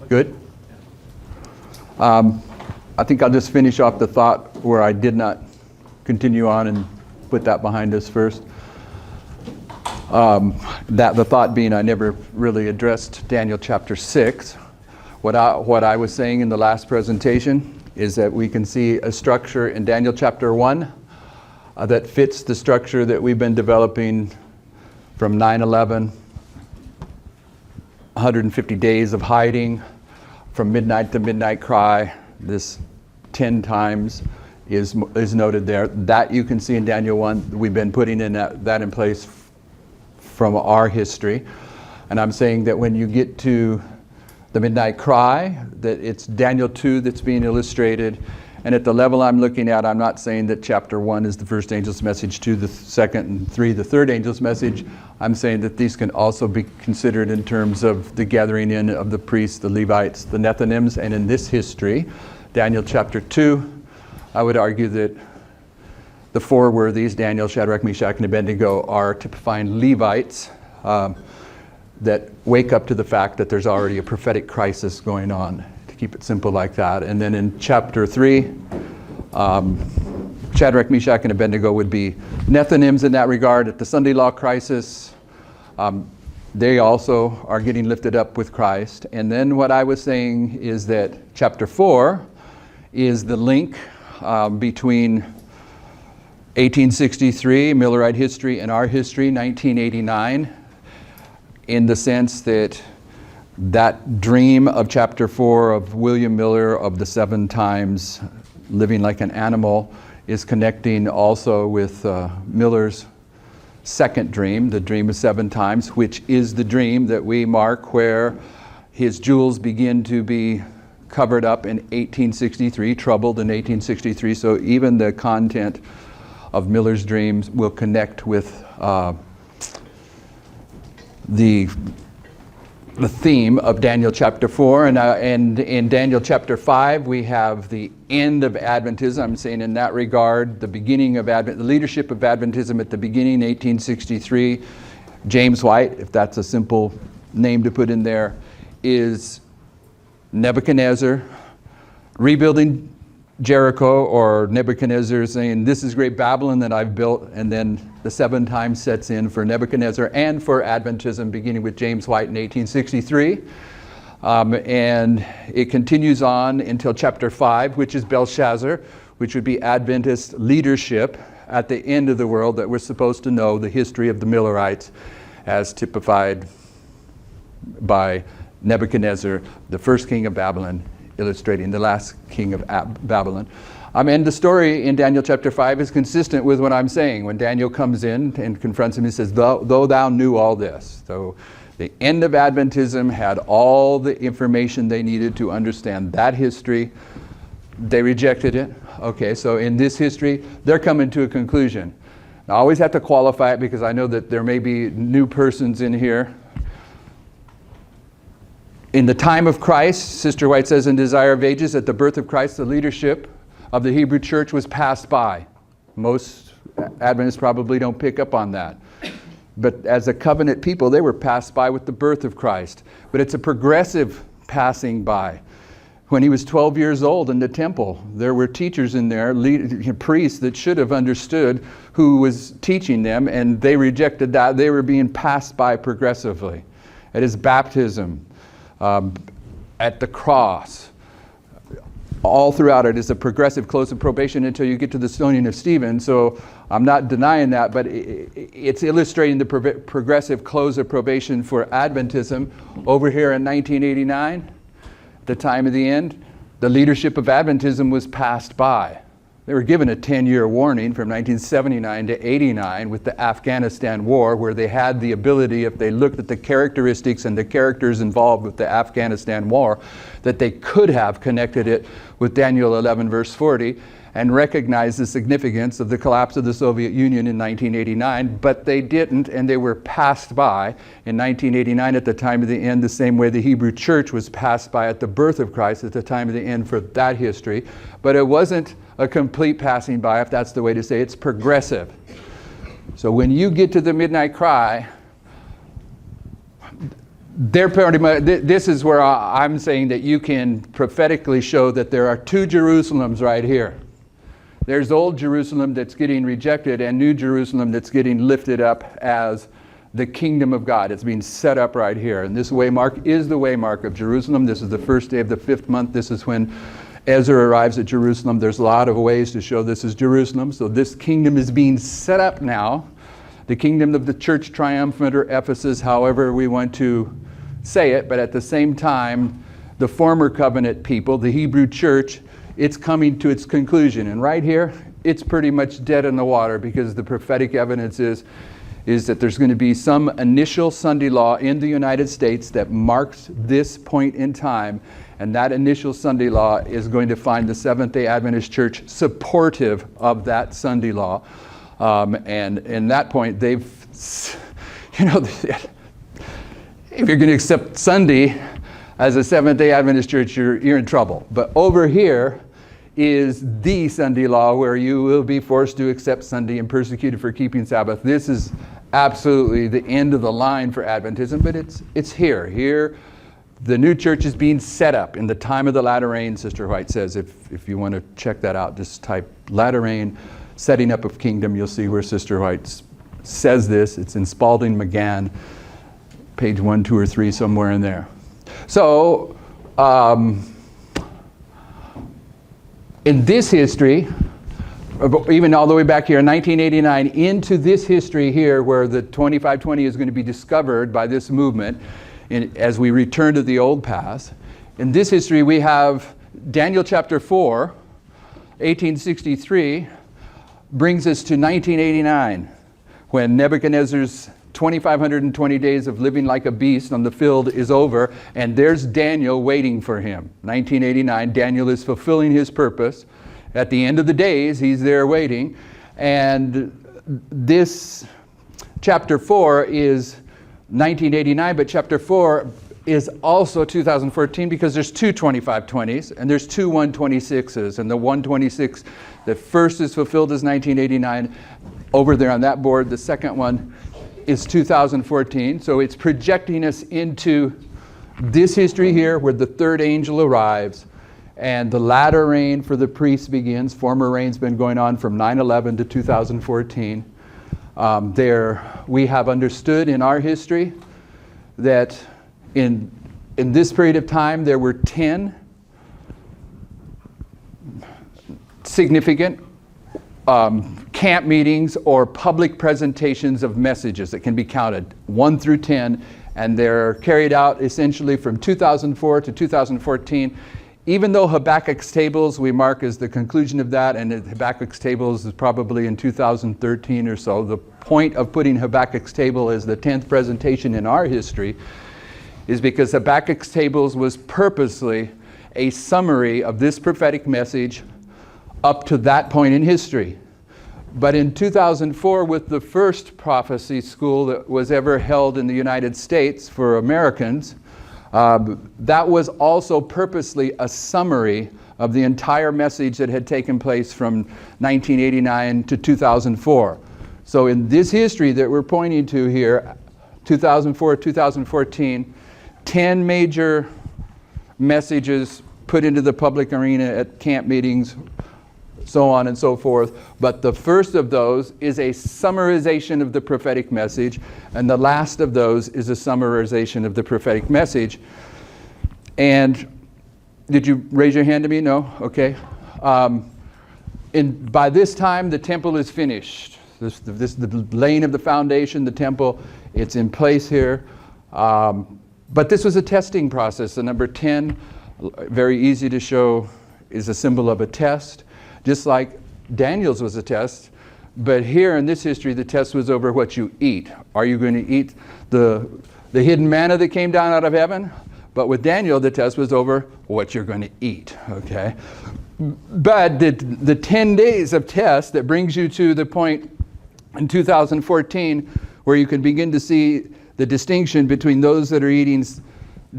Good? I think I'll just finish off the thought where I did not continue on and put that behind us first. The thought being I never really addressed Daniel chapter 6. What I was saying in the last presentation is that we can see a structure in Daniel chapter 1 that fits the structure that we've been developing from 9/11, 150 days of hiding, from midnight to midnight cry. This 10 times is noted there. That you can see in Daniel 1. We've been putting in that in place from our history. And I'm saying that when you get to the midnight cry, that it's Daniel 2 that's being illustrated. And at the level I'm looking at, I'm not saying that chapter 1 is the first angel's message, 2 the second, and 3 the third angel's message. I'm saying that these can also be considered in terms of the gathering in of the priests, the Levites, the Nethinims, and in this history, Daniel chapter 2, I would argue that the four worthies, Daniel, Shadrach, Meshach, and Abednego, are typifying Levites that wake up to the fact that there's already a prophetic crisis going on. Keep it simple like that. And then in chapter 3, Shadrach, Meshach, and Abednego would be Nethinims in that regard. At the Sunday law crisis, they also are getting lifted up with Christ. And then what I was saying is that chapter 4 is the link between 1863, Millerite history, and our history, 1989, in the sense that that dream of chapter 4 of William Miller of the 7 times living like an animal is connecting also with Miller's second dream, the dream of 7 times, which is the dream that we mark where his jewels begin to be covered up in 1863, troubled in 1863. So even the content of Miller's dreams will connect with the theme of Daniel chapter 4, and in Daniel chapter 5 we have the end of Adventism. I'm saying in that regard, the beginning of the leadership of Adventism at the beginning, 1863. James White, if that's a simple name to put in there, is Nebuchadnezzar rebuilding Jericho, or Nebuchadnezzar saying, "This is great Babylon that I've built," and then the 7 times sets in for Nebuchadnezzar and for Adventism, beginning with James White in 1863. And it continues on until chapter 5, which is Belshazzar, which would be Adventist leadership at the end of the world, that we're supposed to know the history of the Millerites as typified by Nebuchadnezzar, the first king of Babylon, illustrating the last king of Babylon. And the story in Daniel chapter 5 is consistent with what I'm saying. When Daniel comes in and confronts him, he says, though thou knew all this. So the end of Adventism had all the information they needed to understand that history. They rejected it. Okay, so in this history, they're coming to a conclusion. Now, I always have to qualify it because I know that there may be new persons in here. In the time of Christ, Sister White says in Desire of Ages, at the birth of Christ, the leadership of the Hebrew church was passed by. Most Adventists probably don't pick up on that. But as a covenant people, they were passed by with the birth of Christ. But it's a progressive passing by. When he was 12 years old in the temple, there were teachers in there, priests that should have understood who was teaching them, and they rejected that. They were being passed by progressively. At his baptism, at the cross, all throughout it is a progressive close of probation until you get to the stoning of Stephen. So I'm not denying that, but it's illustrating the progressive close of probation for Adventism. Over here in 1989, the time of the end, the leadership of Adventism was passed by. They were given a 10-year warning from 1979 to 89 with the Afghanistan war, where they had the ability, if they looked at the characteristics and the characters involved with the Afghanistan war, that they could have connected it with Daniel 11 verse 40 and recognized the significance of the collapse of the Soviet Union in 1989, but they didn't, and they were passed by in 1989 at the time of the end, the same way the Hebrew church was passed by at the birth of Christ at the time of the end for that history. But it wasn't a complete passing by, if that's the way to say it. It's progressive. So when you get to the midnight cry, they're pretty much, this is where I'm saying that you can prophetically show that there are two Jerusalems right here. There's old Jerusalem that's getting rejected and New Jerusalem that's getting lifted up as the kingdom of God. It's being set up right here. And this waymark is the waymark of Jerusalem. This is the first day of the 5th month. This is when Ezra arrives at Jerusalem. There's a lot of ways to show this is Jerusalem. So this kingdom is being set up now. The kingdom of the church triumphant, or Ephesus, however we want to say it. But at the same time, the former covenant people, the Hebrew church, it's coming to its conclusion. And right here, it's pretty much dead in the water, because the prophetic evidence is that there's going to be some initial Sunday law in the United States that marks this point in time, and that initial Sunday law is going to find the Seventh-day Adventist Church supportive of that Sunday law. And in that point, they've, you know, if you're going to accept Sunday as a Seventh-day Adventist church, you're in trouble. But over here is the Sunday law, where you will be forced to accept Sunday and persecuted for keeping Sabbath. This is absolutely the end of the line for Adventism, but it's here. Here, the new church is being set up in the time of the latter rain, Sister White says. If you want to check that out, just type latter rain, setting up of kingdom. You'll see where Sister White says this. It's in Spalding McGann, page 1, 2, or 3, somewhere in there. So, in this history, even all the way back here in 1989, into this history here where the 2520 is going to be discovered by this movement as we return to the old path. In this history, we have Daniel chapter 4, 1863, brings us to 1989, when Nebuchadnezzar's 2,520 days of living like a beast on the field is over, and there's Daniel waiting for him. 1989, Daniel is fulfilling his purpose. At the end of the days, he's there waiting. And this chapter 4 is 1989, but chapter 4 is also 2014, because there's two 2520s and there's two 126s. And the 126 that first is fulfilled is 1989. Over there on that board, the second one is 2014. So it's projecting us into this history here, where the third angel arrives and the latter reign for the priests begins. Former reign's been going on from 9/11 to 2014. We have understood in our history that in this period of time there were 10 significant camp meetings or public presentations of messages that can be counted 1 through 10, and they're carried out essentially from 2004 to 2014. Even though Habakkuk's tables we mark as the conclusion of that, and Habakkuk's tables is probably in 2013 or so, the point of putting Habakkuk's table as the 10th presentation in our history is because Habakkuk's tables was purposely a summary of this prophetic message up to that point in history. But in 2004, with the first prophecy school that was ever held in the United States for Americans, that was also purposely a summary of the entire message that had taken place from 1989 to 2004. So in this history that we're pointing to here, 2004, 2014, 10 major messages put into the public arena at camp meetings, so on and so forth. But the first of those is a summarization of the prophetic message, and the last of those is a summarization of the prophetic message. And did you raise your hand to me? No? Okay. By this time, the temple is finished. The laying of the foundation, the temple, it's in place here. But this was a testing process. The number 10, very easy to show, is a symbol of a test. Just like Daniel's was a test, but here in this history, the test was over what you eat. Are you going to eat the hidden manna that came down out of heaven? But with Daniel, the test was over what you're going to eat, okay? But the 10 days of test that brings you to the point in 2014 where you can begin to see the distinction between those that are eating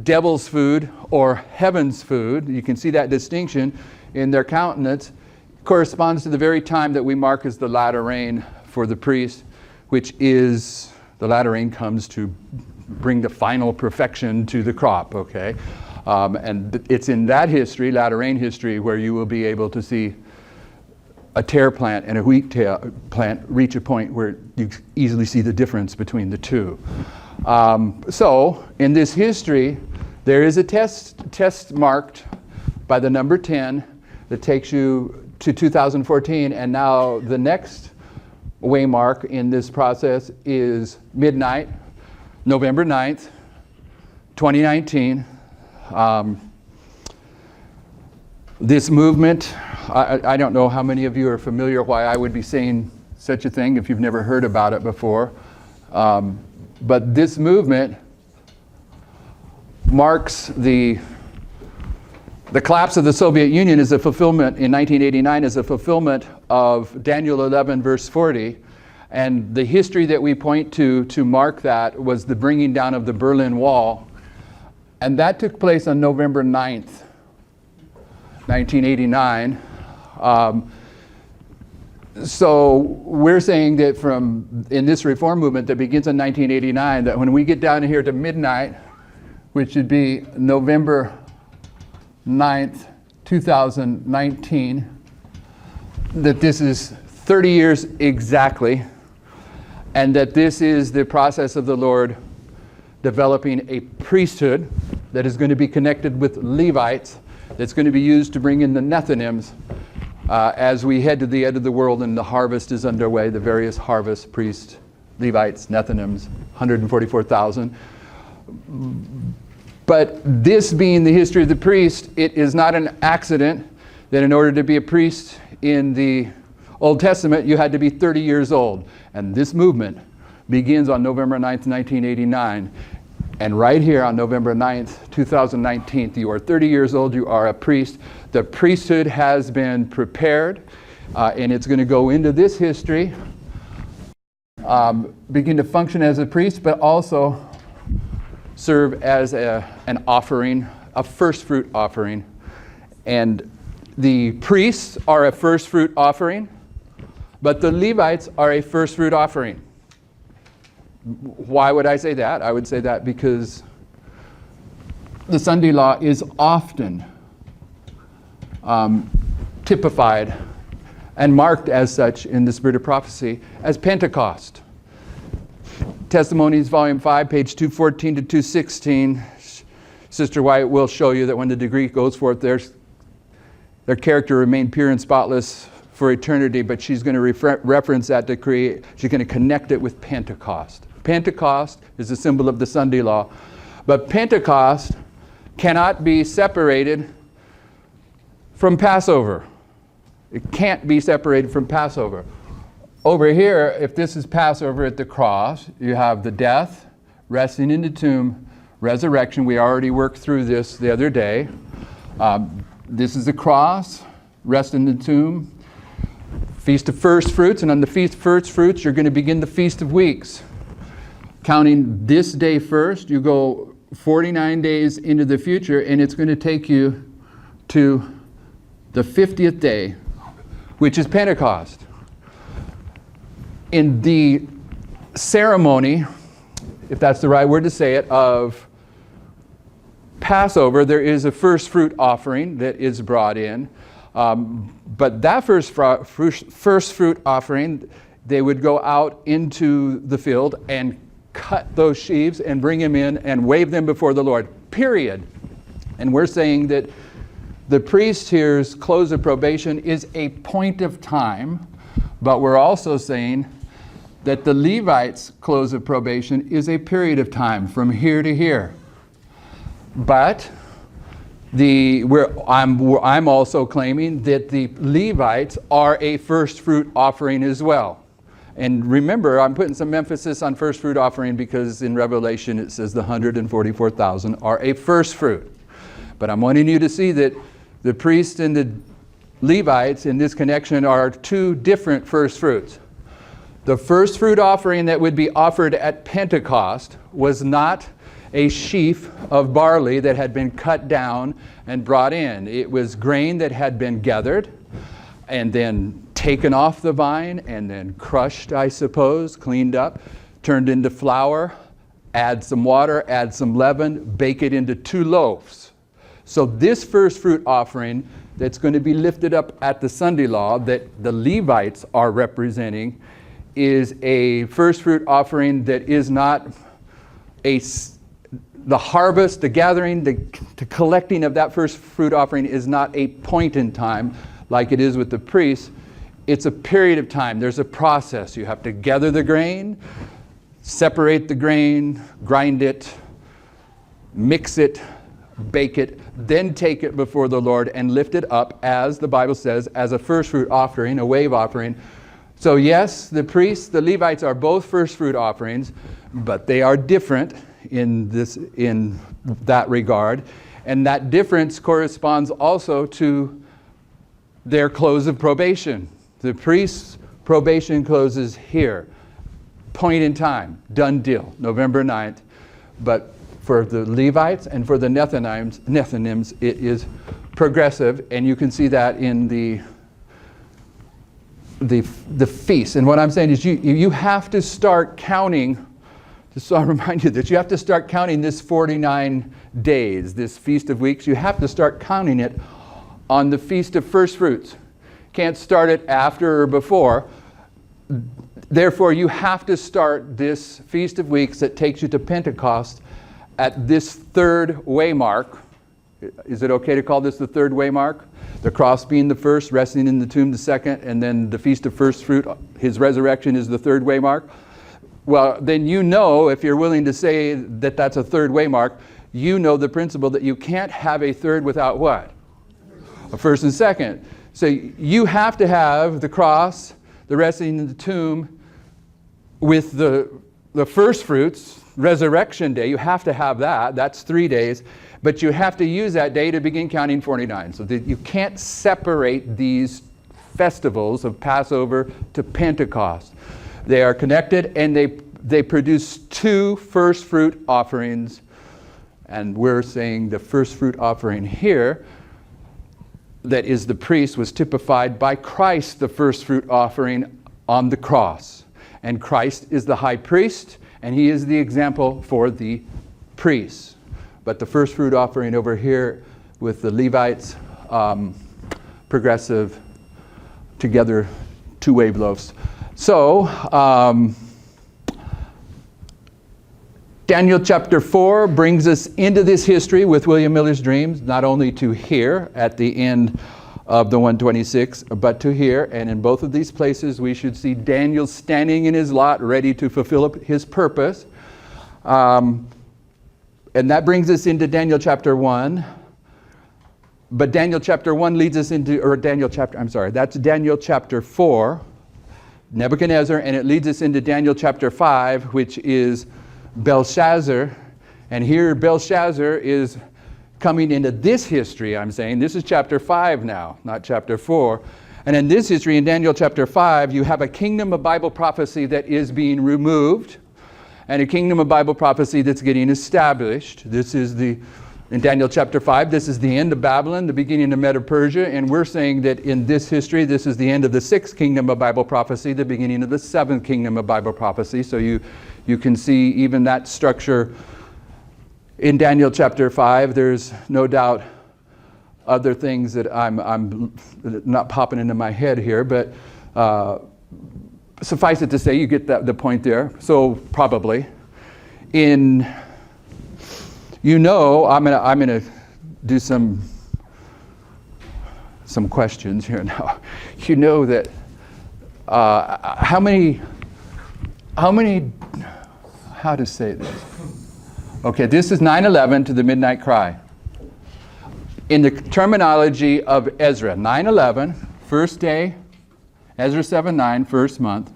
devil's food or heaven's food. You can see that distinction in their countenance. Corresponds to the very time that we mark as the latter rain for the priest, which is, the latter rain comes to bring the final perfection to the crop, okay? And it's in that history, latter rain history, where you will be able to see a tare plant and a wheat plant reach a point where you easily see the difference between the two. So in this history, there is a test marked by the number 10 that takes you to 2014, and now the next waymark in this process is midnight, November 9th, 2019. This movement, I don't know how many of you are familiar why I would be saying such a thing if you've never heard about it before. But this movement marks the collapse of the Soviet Union as a fulfillment in 1989 as a fulfillment of Daniel 11 verse 40. And the history that we point to mark that was the bringing down of the Berlin Wall. And that took place on November 9th, 1989. So we're saying that in this reform movement that begins in 1989, that when we get down here to midnight, which would be November 9th, 2019, that this is 30 years exactly, and that this is the process of the Lord developing a priesthood that is going to be connected with Levites, that's going to be used to bring in the Nethinims as we head to the end of the world and the harvest is underway, the various harvest, priests, Levites, Nethinims, 144,000. But this being the history of the priest, it is not an accident that in order to be a priest in the Old Testament, you had to be 30 years old. And this movement begins on November 9th, 1989. And right here on November 9th, 2019, you are 30 years old, you are a priest. The priesthood has been prepared, and it's going to go into this history, begin to function as a priest, but also serve as an offering, a first fruit offering. And the priests are a first fruit offering, but the Levites are a first fruit offering. Why would I say that? I would say that because the Sunday law is often typified and marked as such in the Spirit of Prophecy as Pentecost. Testimonies, Volume 5, page 214 to 216. Sister White will show you that when the decree goes forth, their character remained pure and spotless for eternity, but she's going to reference that decree. She's going to connect it with Pentecost. Pentecost is a symbol of the Sunday law, but Pentecost cannot be separated from Passover. It can't be separated from Passover. Over here, if this is Passover at the cross, you have the death, resting in the tomb, resurrection. We already worked through this the other day. This is the cross, rest in the tomb, Feast of First Fruits, and on the Feast of First Fruits, you're going to begin the Feast of Weeks. Counting this day first, you go 49 days into the future, and it's going to take you to the 50th day, which is Pentecost. In the ceremony, if that's the right word to say it, of Passover, there is a first fruit offering that is brought in. But that first fruit offering, they would go out into the field and cut those sheaves and bring them in and wave them before the Lord, period. And we're saying that the priest here's close of probation is a point of time, but we're also saying that the Levites' close of probation is a period of time from here to here. But I'm also claiming that the Levites are a first fruit offering as well. And remember, I'm putting some emphasis on first fruit offering because in Revelation it says the 144,000 are a first fruit. But I'm wanting you to see that the priests and the Levites in this connection are two different first fruits. The first fruit offering that would be offered at Pentecost was not a sheaf of barley that had been cut down and brought in. It was grain that had been gathered and then taken off the vine and then crushed, I suppose, cleaned up, turned into flour, add some water, add some leaven, bake it into 2 loaves. So this first fruit offering that's going to be lifted up at the Sunday law that the Levites are representing is a first fruit offering that is not the harvest, the gathering, the collecting of that first fruit offering is not a point in time like it is with the priests. It's a period of time. There's a process. You have to gather the grain, separate the grain, grind it, mix it, bake it, then take it before the Lord and lift it up, as the Bible says, as a first fruit offering, a wave offering. So yes, the priests, the Levites are both first fruit offerings, but they are different in that regard. And that difference corresponds also to their close of probation. The priest's probation closes here. Point in time, done deal, November 9th. But for the Levites and for the Nethinims, it is progressive, and you can see that in the feast. And what I'm saying is you have to start counting, just so I remind you that you have to start counting this 49 days, this Feast of Weeks. You have to start counting it on the Feast of First Fruits. Can't start it after or before. Therefore, you have to start this Feast of Weeks that takes you to Pentecost at this 3rd waymark. Is it okay to call this the 3rd waymark? The cross being the first, resting in the tomb the second, and then the Feast of First Fruit, his resurrection is the 3rd waymark. Well, then you know, if you're willing to say that that's a 3rd waymark, you know the principle that you can't have a 3rd without what? A first and second. So you have to have the cross, the resting in the tomb, with the first fruits, resurrection day. You have to have that. That's 3 days. But you have to use that day to begin counting 49. So that you can't separate these festivals of Passover to Pentecost. They are connected, and they produce 2 first fruit offerings. And we're saying the first fruit offering here, that is the priest, was typified by Christ, the first fruit offering on the cross. And Christ is the high priest, and he is the example for the priests. But the first fruit offering over here with the Levites, progressive, together, 2 wave loaves. So, Daniel chapter 4 brings us into this history with William Miller's dreams, not only to here at the end of the 126, but to here. And in both of these places, we should see Daniel standing in his lot, ready to fulfill his purpose. And that brings us into Daniel chapter 1. But Daniel chapter 1 leads us into, that's Daniel chapter 4, Nebuchadnezzar, and it leads us into Daniel chapter 5, which is Belshazzar. And here Belshazzar is coming into this history, I'm saying. This is chapter 5 now, not chapter 4. And in this history, in Daniel chapter 5, you have a kingdom of Bible prophecy that is being removed, and a kingdom of Bible prophecy that's getting established. This is in Daniel chapter 5, this is the end of Babylon, the beginning of Medo-Persia, and we're saying that in this history, this is the end of the 6th kingdom of Bible prophecy, the beginning of the 7th kingdom of Bible prophecy. So you can see even that structure in Daniel chapter 5. There's no doubt other things that I'm not popping into my head here, but suffice it to say, you get the point there. So probably I'm gonna do some questions here now. You know that how to say this? Okay, this is 9/11 to the midnight cry. In the terminology of Ezra, 9/11, first day, Ezra 7:9, first month.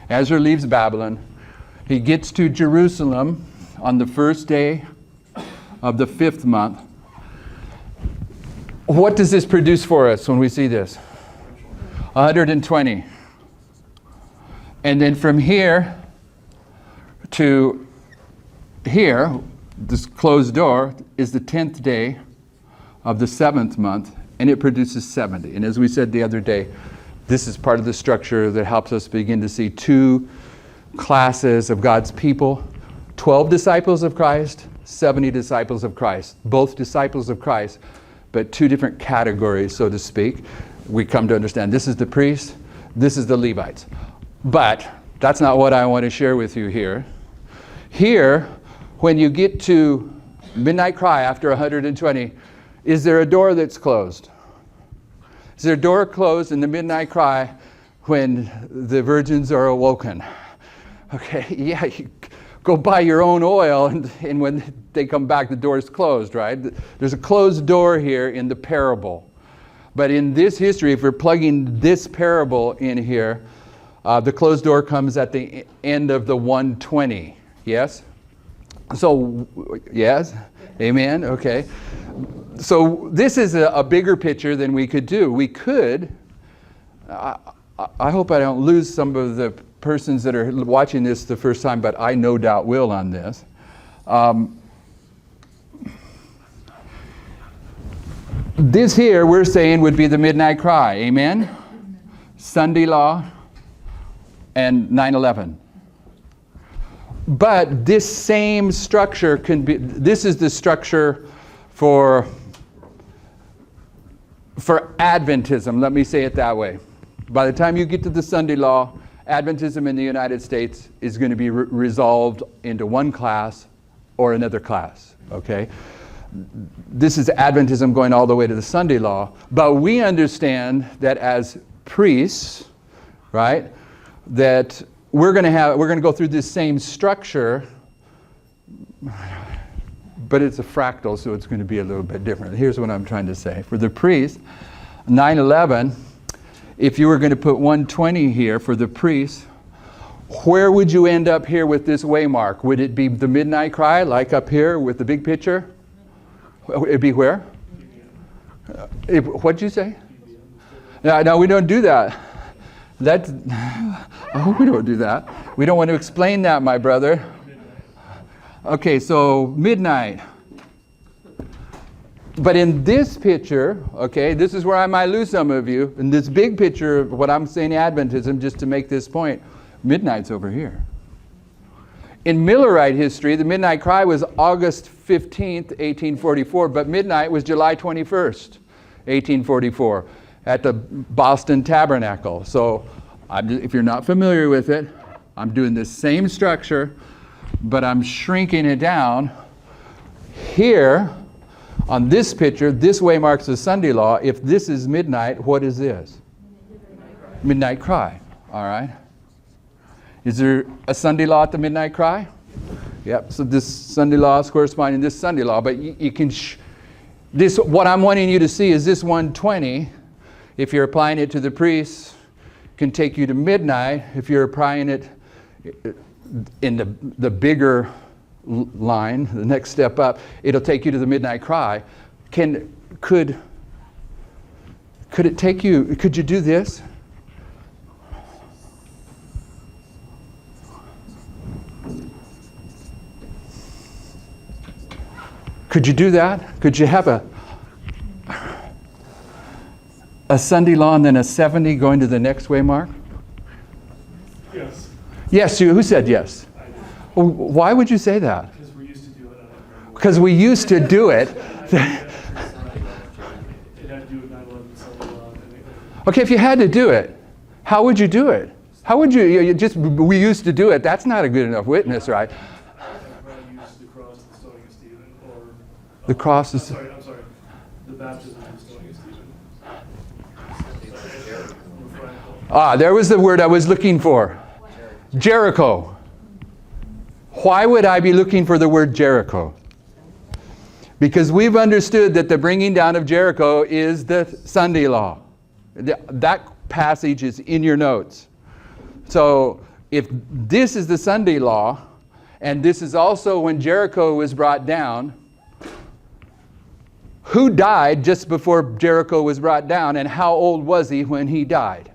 Ezra leaves Babylon. He gets to Jerusalem on the first day of the 5th month. What does this produce for us when we see this? 120. And then from here to here, this closed door, is the 10th day of the 7th month, and it produces 70. And as we said the other day, this is part of the structure that helps us begin to see 2 classes of God's people. 12 disciples of Christ, 70 disciples of Christ. Both disciples of Christ, but two different categories, so to speak. We come to understand this is the priest, this is the Levites. But that's not what I want to share with you here. Here, when you get to midnight cry after 120, is there a door that's closed? Is there a door closed in the midnight cry when the virgins are awoken? Okay, yeah, you go buy your own oil, and when they come back, the door's closed, right? There's a closed door here in the parable. But in this history, if we're plugging this parable in here, the closed door comes at the end of the 120. Yes? So, yes? Amen? Okay. So this is a bigger picture than we could do. We could, I hope I don't lose some of the persons that are watching this the first time, but I no doubt will on this. This here we're saying would be the midnight cry. Amen? Sunday law and 9/11. But this same structure can be, this is the structure for Adventism, let me say it that way. By the time you get to the Sunday law, Adventism in the United States is going to be resolved into one class or another class, okay? This is Adventism going all the way to the Sunday law, but we understand that as priests, right, that we're going to go through this same structure, but it's a fractal, so it's going to be a little bit different. Here's what I'm trying to say. For the priest, 9/11, if you were going to put 120 here for the priest, where would you end up here with this waymark? Would it be the midnight cry, like up here with the big picture? It'd be where? What'd you say? No, we don't do that. Oh, we don't do that. We don't want to explain that, my brother. Okay, so midnight. But in this picture, okay, this is where I might lose some of you. In this big picture of what I'm saying Adventism, just to make this point, midnight's over here. In Millerite history, the midnight cry was August 15th, 1844, but midnight was July 21st, 1844. At the Boston Tabernacle. So if you're not familiar with it, I'm doing the same structure, but I'm shrinking it down. Here, on this picture, this way marks the Sunday law. If this is midnight, what is this? Midnight cry. All right. Is there a Sunday law at the midnight cry? Yep. So this Sunday law is corresponding to this Sunday law, but you can, what I'm wanting you to see is this 120. If you're applying it to the priests, can take you to midnight. If you're applying it in the bigger line, the next step up, it'll take you to the midnight cry. Could it take you, could you do this? Could you do that? Could you have a Sunday law and then a 70 going to the next way mark? Yes. Yes, who said yes? I did. Well, why would you say that? Because we used to do it. Because we used to do it. It had to do with 9/11 Sunday law. Okay, if you had to do it, how would you do it? How would you just, we used to do it, that's not a good enough witness, right? I probably used the cross, the stoning of Stephen, or... The cross is... I'm sorry. The baptism and stoning of Stephen. There was the word I was looking for. Jericho. Why would I be looking for the word Jericho? Because we've understood that the bringing down of Jericho is the Sunday law. That passage is in your notes. So if this is the Sunday law, and this is also when Jericho was brought down, who died just before Jericho was brought down, and how old was he when he died?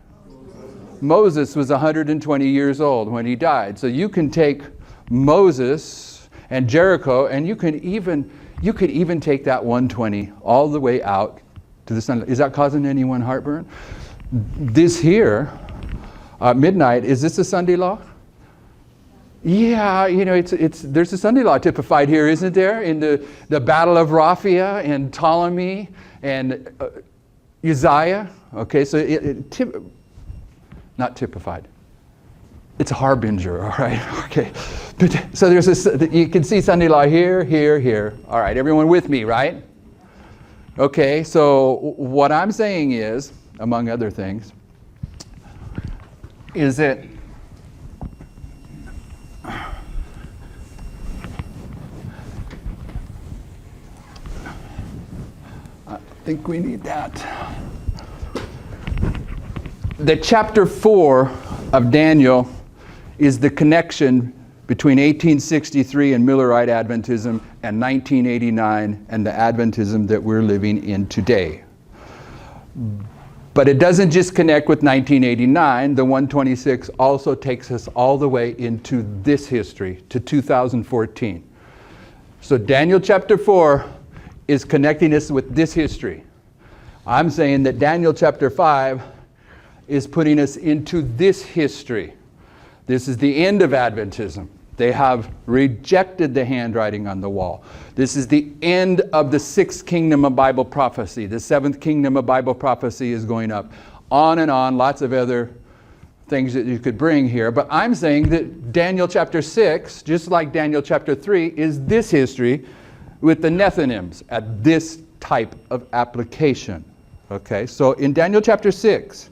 Moses was 120 years old when he died. So you can take Moses and Jericho, and you could even take that 120 all the way out to the sun. Is that causing anyone heartburn? This here, midnight, is this a Sunday law? Yeah, there's a Sunday law typified here, isn't there? In the Battle of Raphia and Ptolemy and Uzziah. Okay, so not typified. It's a harbinger, all right? Okay. But, so you can see Sunday law here, here, here. All right, everyone with me, right? Okay, so what I'm saying is, among other things, is that I think we need that. The chapter 4 of Daniel is the connection between 1863 and Millerite Adventism and 1989 and the Adventism that we're living in today. But it doesn't just connect with 1989. The 126 also takes us all the way into this history, to 2014. So Daniel chapter 4 is connecting us with this history. I'm saying that Daniel chapter 5 is putting us into this history. This is the end of Adventism. They have rejected the handwriting on the wall. This is the end of the sixth kingdom of Bible prophecy. The seventh kingdom of Bible prophecy is going up. On and on, lots of other things that you could bring here. But I'm saying that Daniel chapter 6, just like Daniel chapter 3, is this history with the Nethinims at this type of application. Okay, so in Daniel chapter 6,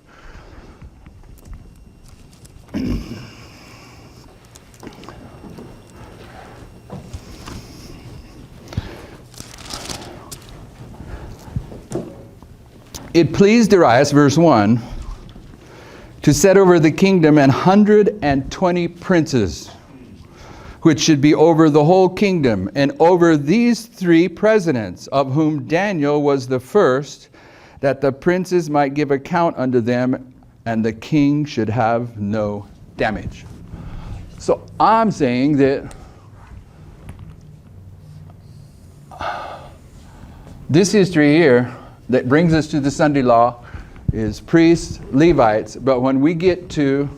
it pleased Darius, verse 1, to set over the kingdom 120 princes, which should be over the whole kingdom, and over these 3 presidents, of whom Daniel was the first, that the princes might give account unto them, and the king should have no damage. So I'm saying that this history here that brings us to the Sunday law is priests, Levites, but when we get to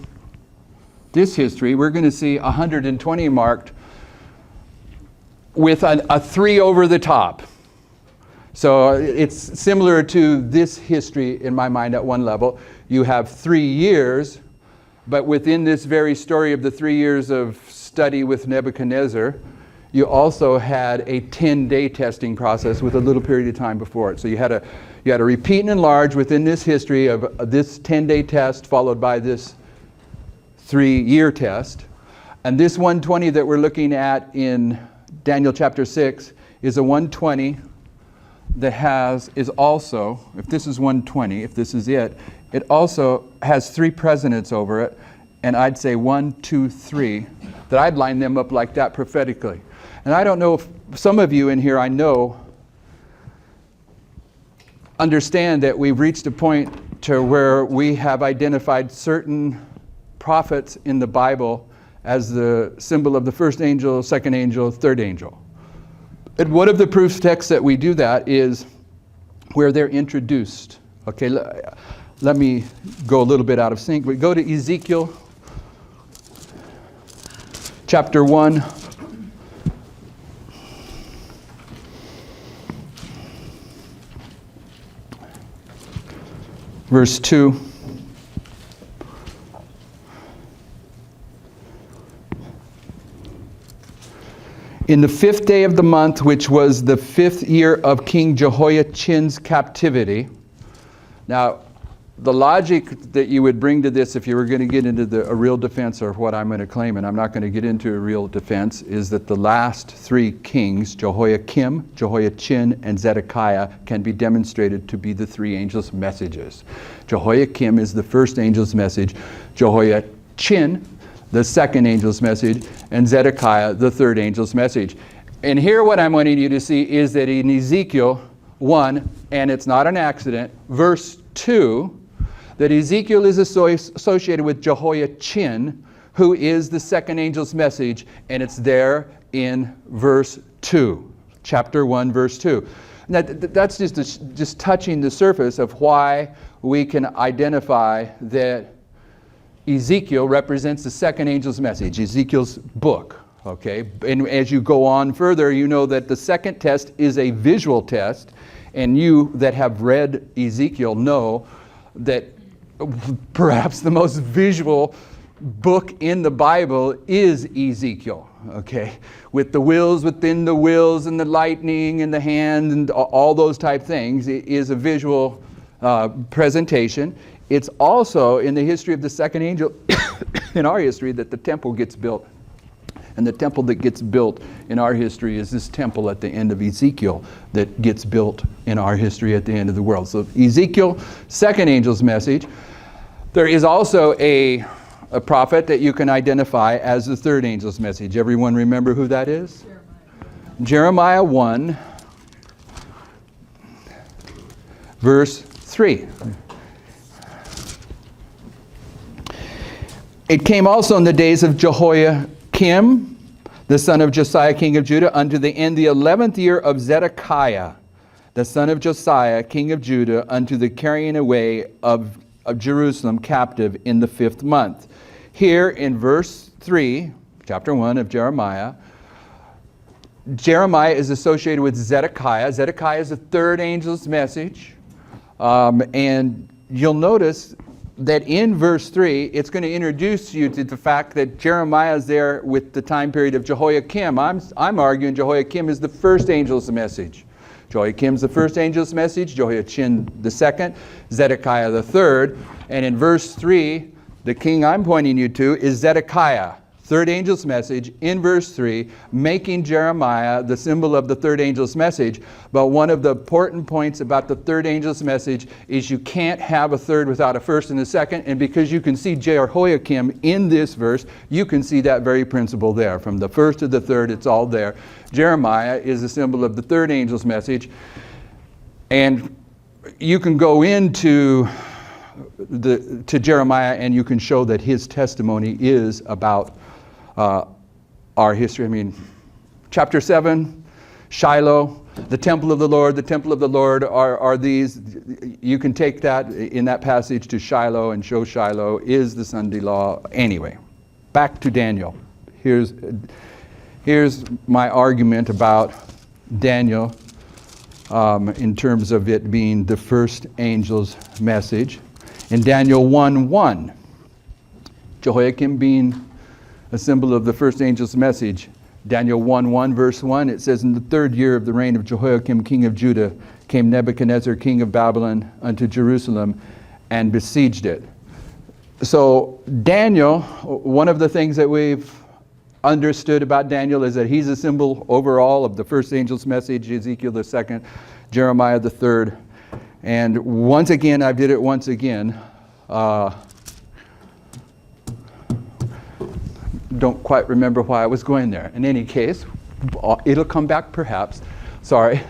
this history, we're going to see 120 marked with a 3 over the top. So it's similar to this history in my mind at one level. You have 3 years, but within this very story of the 3 years of study with Nebuchadnezzar, you also had a 10-day testing process with a little period of time before it. So you had a repeat and enlarge within this history of this 10-day test followed by this 3-year test. And this 120 that we're looking at in Daniel chapter 6 is a 120 that is also, if this is 120, if this is it also has 3 presidents over it, and I'd say 1, 2, 3, that I'd line them up like that prophetically. And I don't know if some of you in here I know understand that we've reached a point to where we have identified certain prophets in the Bible as the symbol of the first angel, second angel, third angel. And one of the proof texts that we do that is where they're introduced. Okay, let me go a little bit out of sync. We go to Ezekiel chapter 1. Verse 2. In the 5th day of the month, which was the 5th year of King Jehoiachin's captivity. Now, the logic that you would bring to this if you were going to get into a real defense of what I'm going to claim, and I'm not going to get into a real defense, is that the last 3 kings, Jehoiakim, Jehoiachin, and Zedekiah, can be demonstrated to be the 3 angels' messages. Jehoiakim is the first angel's message, Jehoiachin, the second angel's message, and Zedekiah, the third angel's message. And here what I'm wanting you to see is that in Ezekiel 1, and it's not an accident, verse 2, that Ezekiel is associated with Jehoiachin, who is the second angel's message, and it's there in verse 2, chapter 1, verse 2. Now, that's just touching the surface of why we can identify that Ezekiel represents the second angel's message, Ezekiel's book. Okay, and as you go on further, you know that the second test is a visual test, and you that have read Ezekiel know that perhaps the most visual book in the Bible is Ezekiel, okay? With the wheels within the wheels and the lightning and the hand and all those type things. It is a visual presentation. It's also in the history of the second angel, in our history, that the temple gets built. And the temple that gets built in our history is this temple at the end of Ezekiel that gets built in our history at the end of the world. So Ezekiel, second angel's message. There is also a prophet that you can identify as the third angel's message. Everyone remember who that is? Jeremiah 1, verse 3. It came also in the days of Jehoiakim, the son of Josiah, king of Judah, unto the end the 11th year of Zedekiah, the son of Josiah, king of Judah, unto the carrying away of Jerusalem captive in the 5th month. Here in verse 3, chapter 1 of Jeremiah, Jeremiah is associated with Zedekiah. Zedekiah is the third angel's message. And you'll notice that in verse 3, it's going to introduce you to the fact that Jeremiah is there with the time period of Jehoiakim. I'm arguing Jehoiakim is the first angel's message. Jehoiakim's the first angel's message, Jehoiachin the second, Zedekiah the third. And in verse 3, the king I'm pointing you to is Zedekiah, third angel's message, in verse 3, making Jeremiah the symbol of the third angel's message. But one of the important points about the third angel's message is you can't have a third without a first and a second. And because you can see Jehoiakim in this verse, you can see that very principle there. From the first to the third, it's all there. Jeremiah is a symbol of the third angel's message. And you can go into to Jeremiah and you can show that his testimony is about our history. I mean, chapter 7, Shiloh, the temple of the Lord are these. You can take that in that passage to Shiloh and show Shiloh is the Sunday law. Anyway, back to Daniel. Here's my argument about Daniel in terms of it being the first angel's message. In Daniel 1:1, Jehoiakim being a symbol of the first angel's message. Daniel 1:1, verse 1, it says, in the 3rd year of the reign of Jehoiakim, king of Judah, came Nebuchadnezzar, king of Babylon, unto Jerusalem, and besieged it. So Daniel, one of the things that we've understood about Daniel is that he's a symbol overall of the first angel's message, Ezekiel the second, Jeremiah the third. And once again, I did it once again. Don't quite remember why I was going there. In any case, it'll come back perhaps. Sorry.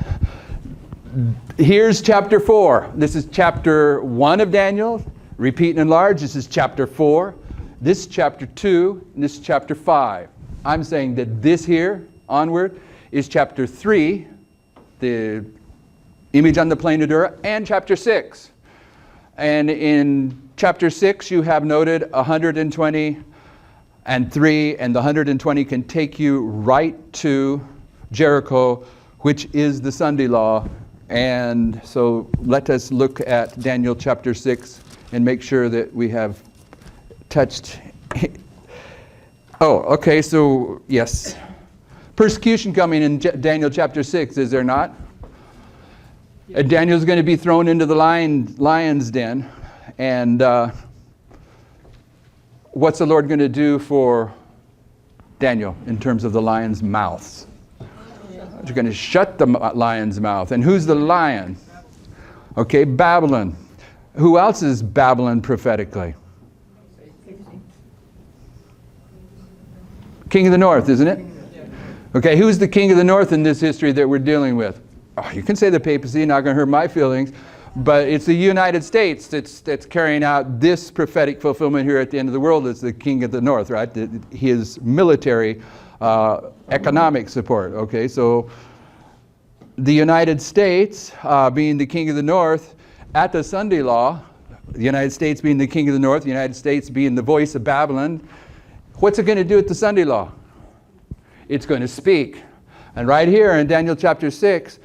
Here's chapter 4. This is chapter 1 of Daniel. Repeat and enlarge. This is chapter 4. This is chapter 2. And this is chapter 5. I'm saying that this here onward is chapter 3, the image on the plain of Dura, and chapter 6. And in chapter 6, you have noted 120 and 3, and the 120 can take you right to Jericho, which is the Sunday law. And so let us look at Daniel chapter 6 and make sure that we have touched. Oh, okay, so yes. Persecution coming in Daniel chapter 6, is there not? Daniel's going to be thrown into the lion's den. And what's the Lord going to do for Daniel in terms of the lion's mouths? You're going to shut the lion's mouth. And who's the lion? Okay, Babylon. Who else is Babylon prophetically? King of the North, isn't it? Okay, who's the king of the North in this history that we're dealing with? Oh, you can say the papacy, not going to hurt my feelings. But it's the United States that's carrying out this prophetic fulfillment here at the end of the world. It's the king of the North, right? His military, economic support. Okay, so the United States being the king of the North, at the Sunday law, the United States being the king of the north, the United States being the voice of Babylon, what's it going to do at the Sunday law? It's going to speak. And right here in Daniel chapter 6,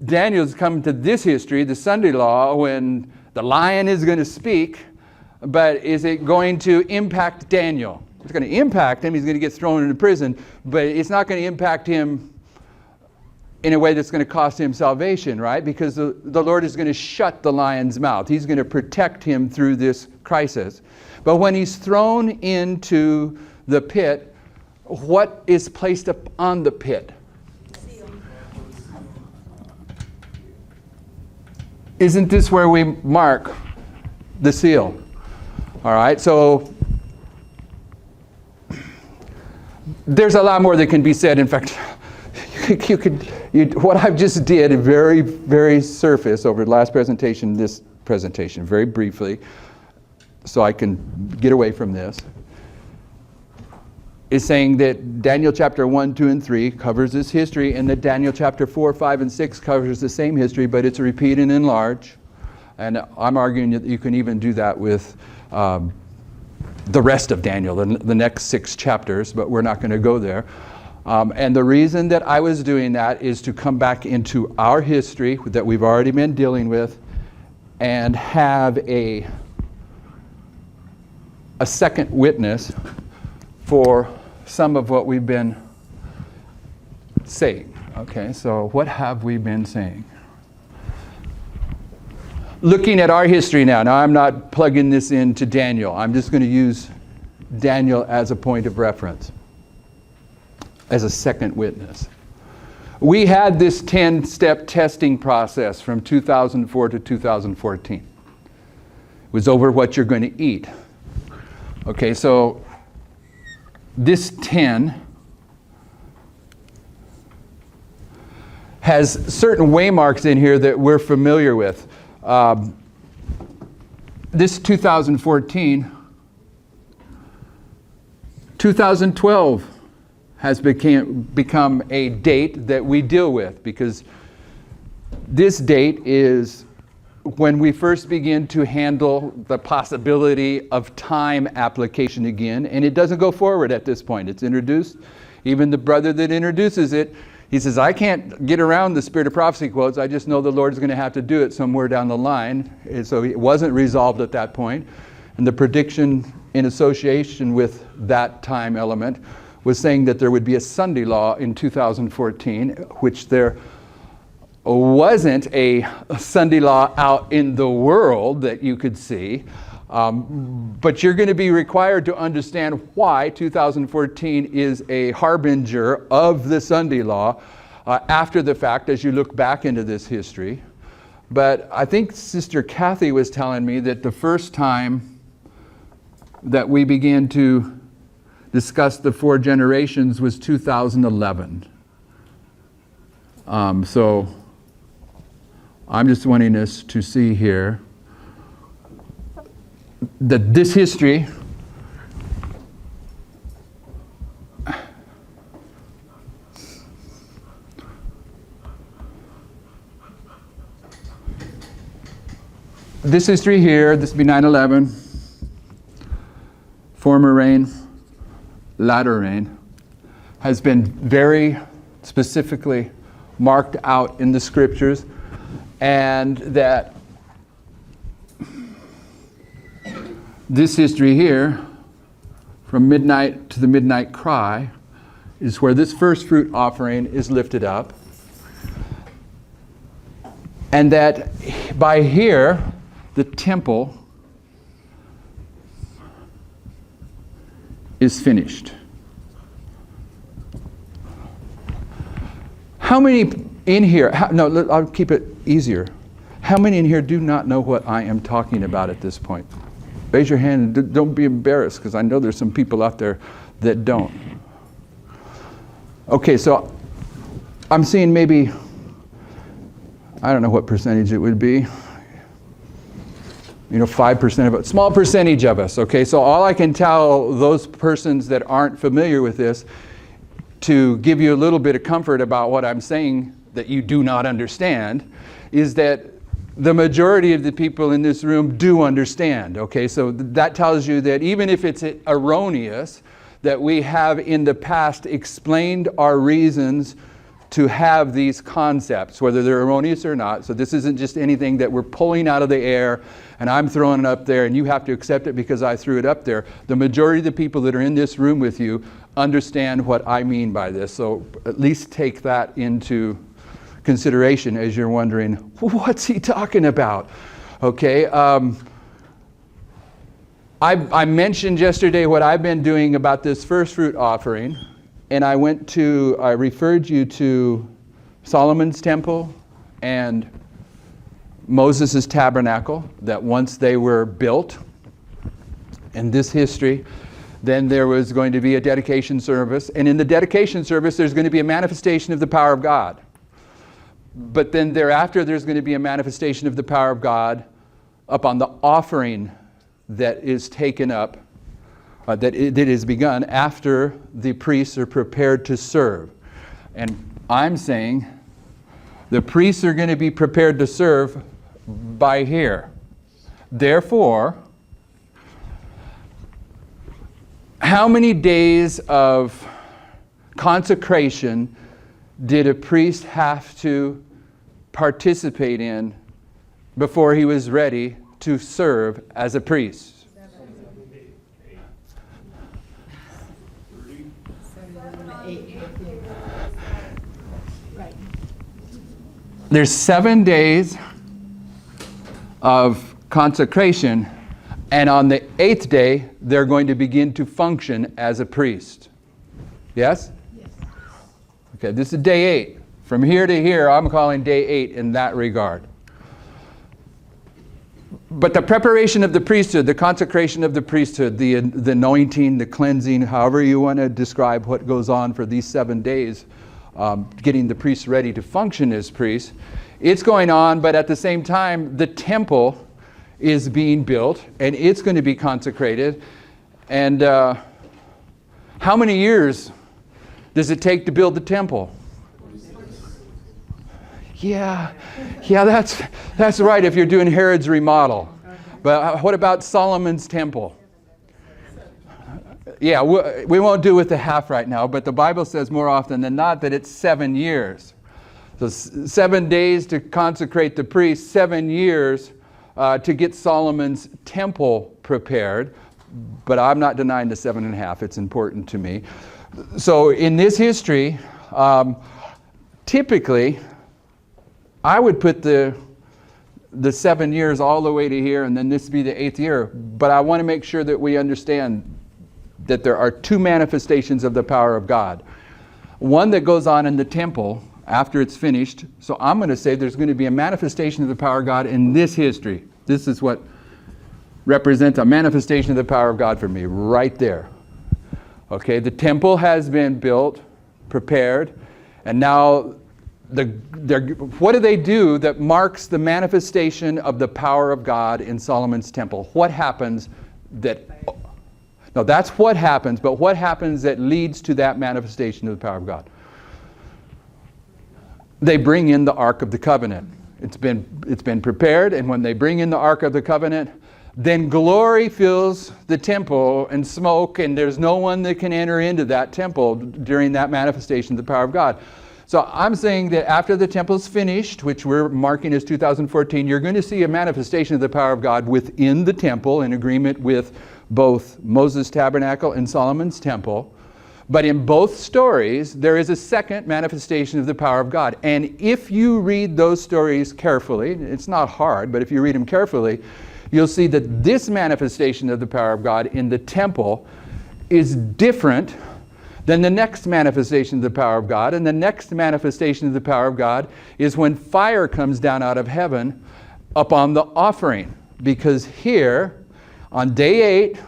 Daniel's come to this history, the Sunday law, when the lion is going to speak, but is it going to impact Daniel? It's going to impact him. He's going to get thrown into prison, but it's not going to impact him in a way that's going to cost him salvation, right? Because the Lord is going to shut the lion's mouth. He's going to protect him through this crisis. But when he's thrown into the pit, what is placed up on the pit? Isn't this where we mark the seal? All right, so there's a lot more that can be said. In fact, what I've just did very, very surface over the last presentation, this presentation, very briefly, so I can get away from this, is saying that Daniel chapter 1, 2, and 3 covers this history, and that Daniel chapter 4, 5, and 6 covers the same history, but it's repeat and enlarge. And I'm arguing that you can even do that with the rest of Daniel, the next 6 chapters, but we're not going to go there. And the reason that I was doing that is to come back into our history that we've already been dealing with and have a second witness for some of what we've been saying. Okay, so what have we been saying? Looking at our history now. Now I'm not plugging this into Daniel. I'm just going to use Daniel as a point of reference, as a second witness. We had this 10-step testing process from 2004 to 2014. It was over what you're going to eat. Okay, so this 10 has certain waymarks in here that we're familiar with. This 2014, 2012 has become a date that we deal with, because this date is when we first begin to handle the possibility of time application again, and it doesn't go forward at this point. It's introduced. Even the brother that introduces it, he says, I can't get around the spirit of prophecy quotes. I just know the Lord's going to have to do it somewhere down the line. And so it wasn't resolved at that point. And the prediction in association with that time element was saying that there would be a Sunday law in 2014, which there wasn't a Sunday law out in the world that you could see. But you're going to be required to understand why 2014 is a harbinger of the Sunday law after the fact, as you look back into this history. But I think Sister Kathy was telling me that the first time that we began to discuss the 4 generations was 2011. So I'm just wanting us to see here that this history here, this would be 9/11, former reign, latter rain, has been very specifically marked out in the scriptures, and that this history here, from midnight to the midnight cry, is where this first fruit offering is lifted up. And that by here, the temple is finished. How many in here, I'll keep it easier. How many in here do not know what I am talking about at this point? Raise your hand and don't be embarrassed, because I know there's some people out there that don't. Okay, so I'm seeing maybe, I don't know what percentage it would be. 5% of it, small percentage of us. Okay, so all I can tell those persons that aren't familiar with this, to give you a little bit of comfort about what I'm saying that you do not understand, is that the majority of the people in this room do understand. Okay, so that tells you that even if it's erroneous, that we have in the past explained our reasons to have these concepts, whether they're erroneous or not. So this isn't just anything that we're pulling out of the air and I'm throwing it up there and you have to accept it because I threw it up there. The majority of the people that are in this room with you understand what I mean by this. So at least take that into consideration as you're wondering, what's he talking about? Okay. I mentioned yesterday what I've been doing about this first fruit offering. And I referred you to Solomon's temple and Moses' tabernacle, that once they were built in this history, then there was going to be a dedication service. And in the dedication service, there's going to be a manifestation of the power of God. But then thereafter, there's going to be a manifestation of the power of God upon the offering that is taken up, that is begun after the priests are prepared to serve. And I'm saying the priests are going to be prepared to serve by here. Therefore, how many days of consecration did a priest have to participate in before he was ready to serve as a priest? There's 7 days of consecration, and on the 8th day, they're going to begin to function as a priest. Yes? Yes. Okay, this is day 8. From here to here, I'm calling day 8 in that regard. But the preparation of the priesthood, the consecration of the priesthood, the anointing, the cleansing, however you want to describe what goes on for these 7 days, getting the priests ready to function as priests, it's going on, but at the same time, the temple is being built, and it's going to be consecrated. And how many years does it take to build the temple? Yeah, that's right if you're doing Herod's remodel. But what about Solomon's temple? Yeah, we won't do with the half right now, but the Bible says more often than not that it's 7 years. So 7 days to consecrate the priest, 7 years to get Solomon's temple prepared. But I'm not denying the 7.5. It's important to me. So in this history, typically, I would put the 7 years all the way to here, and then this be the 8th year. But I want to make sure that we understand that there are 2 manifestations of the power of God. One that goes on in the temple after it's finished. So I'm going to say there's going to be a manifestation of the power of God in this history. This is what represents a manifestation of the power of God for me, right there. Okay, the temple has been built, prepared, and now what do they do that marks the manifestation of the power of God in Solomon's temple? What happens that... No, that's what happens, but what happens that leads to that manifestation of the power of God? They bring in the Ark of the Covenant. It's been prepared, and when they bring in the Ark of the Covenant, then glory fills the temple and smoke, and there's no one that can enter into that temple during that manifestation of the power of God. So I'm saying that after the temple's finished, which we're marking as 2014, you're going to see a manifestation of the power of God within the temple in agreement with both Moses' tabernacle and Solomon's temple. But in both stories, there is a second manifestation of the power of God. And if you read those stories carefully, it's not hard, but if you read them carefully, you'll see that this manifestation of the power of God in the temple is different than the next manifestation of the power of God. And the next manifestation of the power of God is when fire comes down out of heaven upon the offering. Because here, on day 8,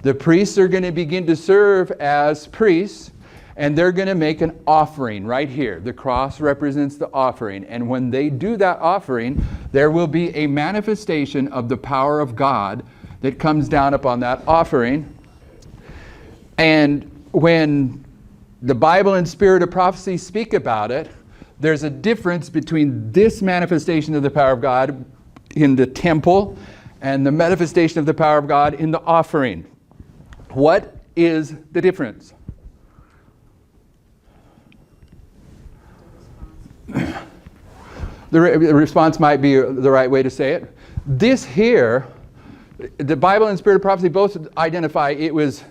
the priests are going to begin to serve as priests, and they're going to make an offering right here. The cross represents the offering. And when they do that offering, there will be a manifestation of the power of God that comes down upon that offering. And when the Bible and Spirit of Prophecy speak about it, there's a difference between this manifestation of the power of God the temple, and the manifestation of the power of God in the offering. What is the difference? The response might be the right way to say it. This here, the Bible and Spirit of Prophecy both identify it was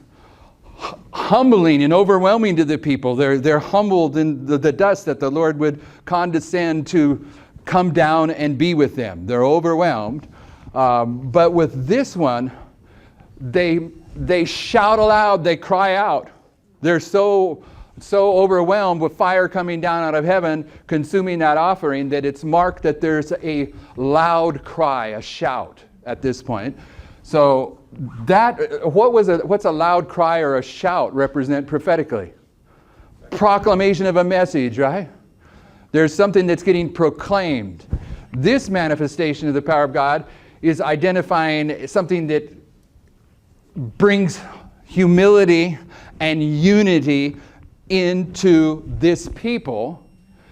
humbling and overwhelming to the people. They're humbled in the dust that the Lord would condescend to come down and be with them. They're overwhelmed. But with this one, they shout aloud, they cry out. They're so overwhelmed with fire coming down out of heaven, consuming that offering, that it's marked that there's a loud cry, a shout at this point. So what's a loud cry or a shout represent prophetically? Proclamation of a message, right? There's something that's getting proclaimed. This manifestation of the power of God is identifying something that brings humility and unity into this people,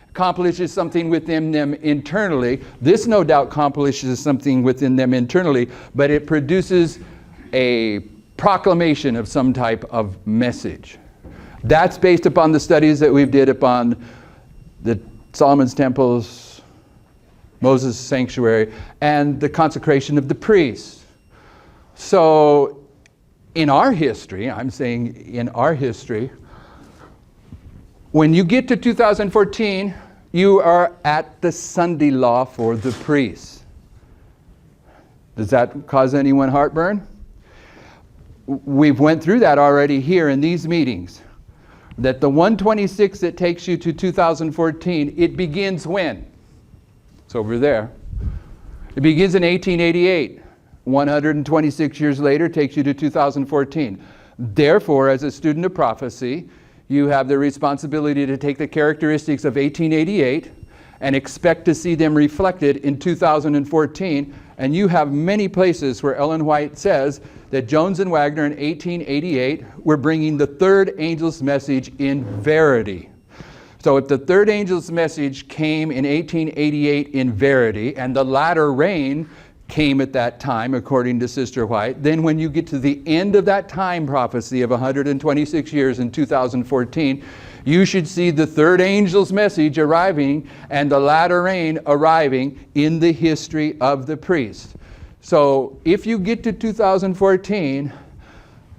accomplishes something within them internally. This no doubt accomplishes something within them internally, but it produces a proclamation of some type of message. That's based upon the studies that we've did upon the Solomon's temples, Moses' sanctuary, and the consecration of the priests. So in our history, I'm saying in our history, when you get to 2014, you are at the Sunday law for the priests. Does that cause anyone heartburn? We've went through that already here in these meetings. That the 126 that takes you to 2014, it begins when? It's over there. It begins in 1888. 126 years later takes you to 2014. Therefore, as a student of prophecy, you have the responsibility to take the characteristics of 1888 and expect to see them reflected in 2014. And you have many places where Ellen White says that Jones and Wagner in 1888 were bringing the third angel's message in verity. So if the third angel's message came in 1888 in verity, and the latter rain came at that time, according to Sister White, then when you get to the end of that time prophecy of 126 years in 2014, you should see the third angel's message arriving and the latter rain arriving in the history of the priest. So if you get to 2014,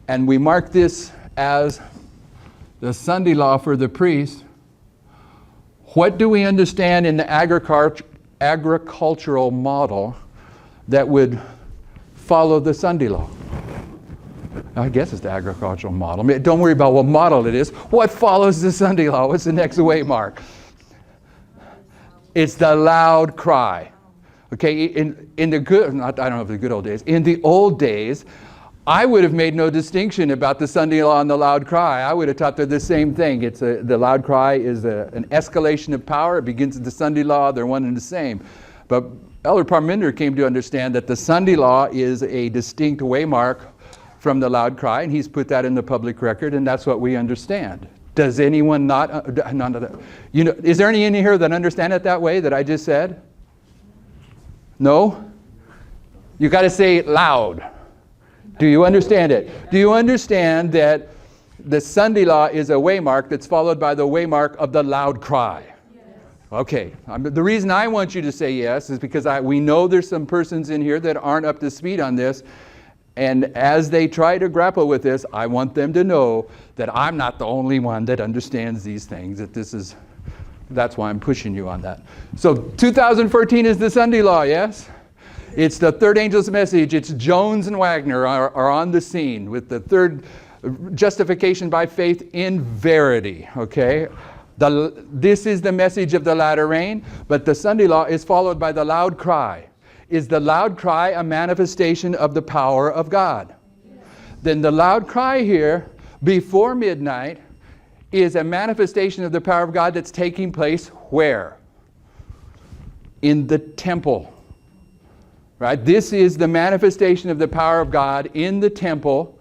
and we mark this as the Sunday law for the priest, what do we understand in the agricultural model that would follow the Sunday law? I guess it's the agricultural model. I mean, don't worry about what model it is. What follows the Sunday law? What's the next waymark? It's the loud cry. Okay, in the good, I don't know if the good old days, in the old days, I would have made no distinction about the Sunday law and the loud cry. I would have taught they're the same thing. The loud cry is an escalation of power. It begins with the Sunday law. They're one and the same. But Elder Parminder came to understand that the Sunday law is a distinct waymark from the loud cry, and he's put that in the public record, and that's what we understand. Does anyone not, is there any in here that understand it that way that I just said? No? You got to say it loud. Do you understand it? Do you understand that the Sunday law is a waymark that's followed by the waymark of the loud cry? Okay, the reason I want you to say yes is because we know there's some persons in here that aren't up to speed on this, and as they try to grapple with this, I want them to know that I'm not the only one that understands these things, that's why I'm pushing you on that. So 2014 is the Sunday law, yes? It's the third angel's message. It's Jones and Wagner are on the scene with the third justification by faith in verity, okay? This is the message of the latter rain, but the Sunday law is followed by the loud cry. Is the loud cry a manifestation of the power of God? Yes. Then the loud cry here, before midnight, is a manifestation of the power of God that's taking place where? In the temple. Right? This is the manifestation of the power of God in the temple